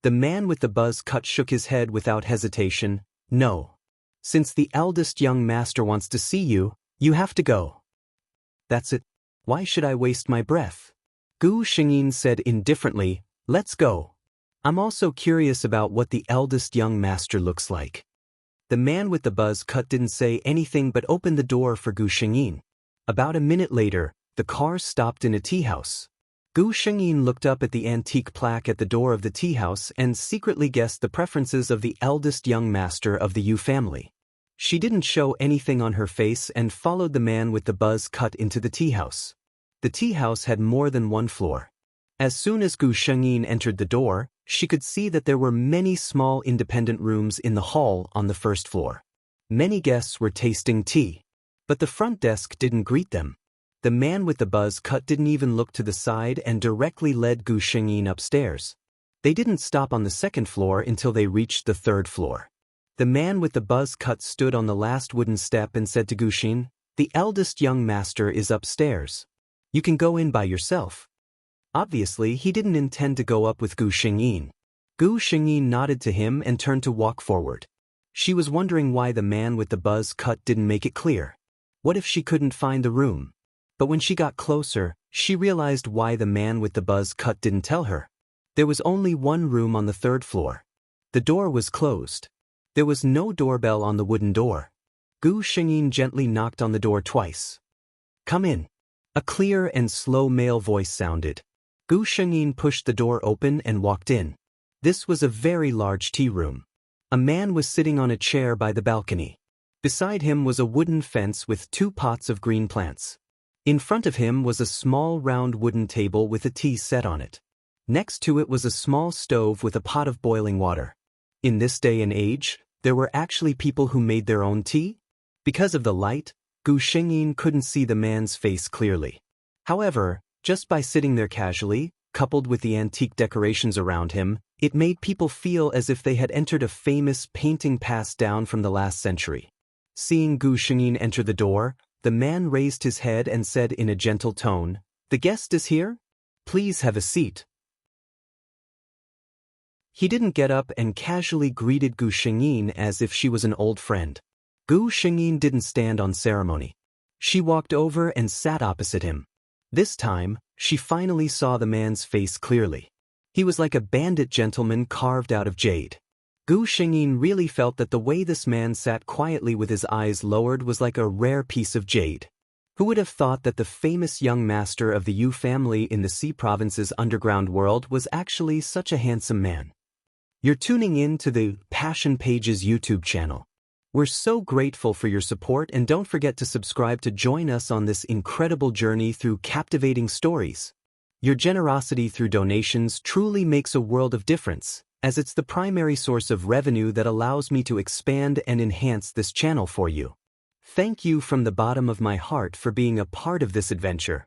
The man with the buzz cut shook his head without hesitation. "No. Since the eldest young master wants to see you, you have to go." "That's it. Why should I waste my breath?" Gu Xingyi said indifferently, "Let's go. I'm also curious about what the eldest young master looks like." The man with the buzz cut didn't say anything but opened the door for Gu Xingyi. About a minute later, the car stopped in a tea house. Gu Xingyi looked up at the antique plaque at the door of the tea house and secretly guessed the preferences of the eldest young master of the Yu family. She didn't show anything on her face and followed the man with the buzz cut into the tea house. The tea house had more than one floor. As soon as Gu Xingyi entered the door, she could see that there were many small independent rooms in the hall on the first floor. Many guests were tasting tea, but the front desk didn't greet them. The man with the buzz cut didn't even look to the side and directly led Gu Xingyi upstairs. They didn't stop on the second floor until they reached the third floor. The man with the buzz cut stood on the last wooden step and said to Gu Xingyi, "The eldest young master is upstairs. You can go in by yourself." Obviously, he didn't intend to go up with Gu Xingyi. Gu Xingyi nodded to him and turned to walk forward. She was wondering why the man with the buzz cut didn't make it clear. What if she couldn't find the room? But when she got closer, she realized why the man with the buzz cut didn't tell her. There was only one room on the third floor. The door was closed. There was no doorbell on the wooden door. Gu Xingyi gently knocked on the door twice. "Come in." A clear and slow male voice sounded. Gu Xingyi pushed the door open and walked in. This was a very large tea room. A man was sitting on a chair by the balcony. Beside him was a wooden fence with 2 pots of green plants. In front of him was a small round wooden table with a tea set on it. Next to it was a small stove with a pot of boiling water. In this day and age, there were actually people who made their own tea? Because of the light, Gu Xingyi couldn't see the man's face clearly. However, just by sitting there casually, coupled with the antique decorations around him, it made people feel as if they had entered a famous painting passed down from the last century. Seeing Gu Xingyi enter the door, the man raised his head and said in a gentle tone, "The guest is here? Please have a seat." He didn't get up and casually greeted Gu Xingyi as if she was an old friend. Gu Xingyi didn't stand on ceremony. She walked over and sat opposite him. This time, she finally saw the man's face clearly. He was like a bandit gentleman carved out of jade. Gu Xingyi really felt that the way this man sat quietly with his eyes lowered was like a rare piece of jade. Who would have thought that the famous young master of the Yu family in the Sea Province's underground world was actually such a handsome man? You're tuning in to the Passion Pages YouTube channel. We're so grateful for your support, and don't forget to subscribe to join us on this incredible journey through captivating stories. Your generosity through donations truly makes a world of difference, as it's the primary source of revenue that allows me to expand and enhance this channel for you. Thank you from the bottom of my heart for being a part of this adventure.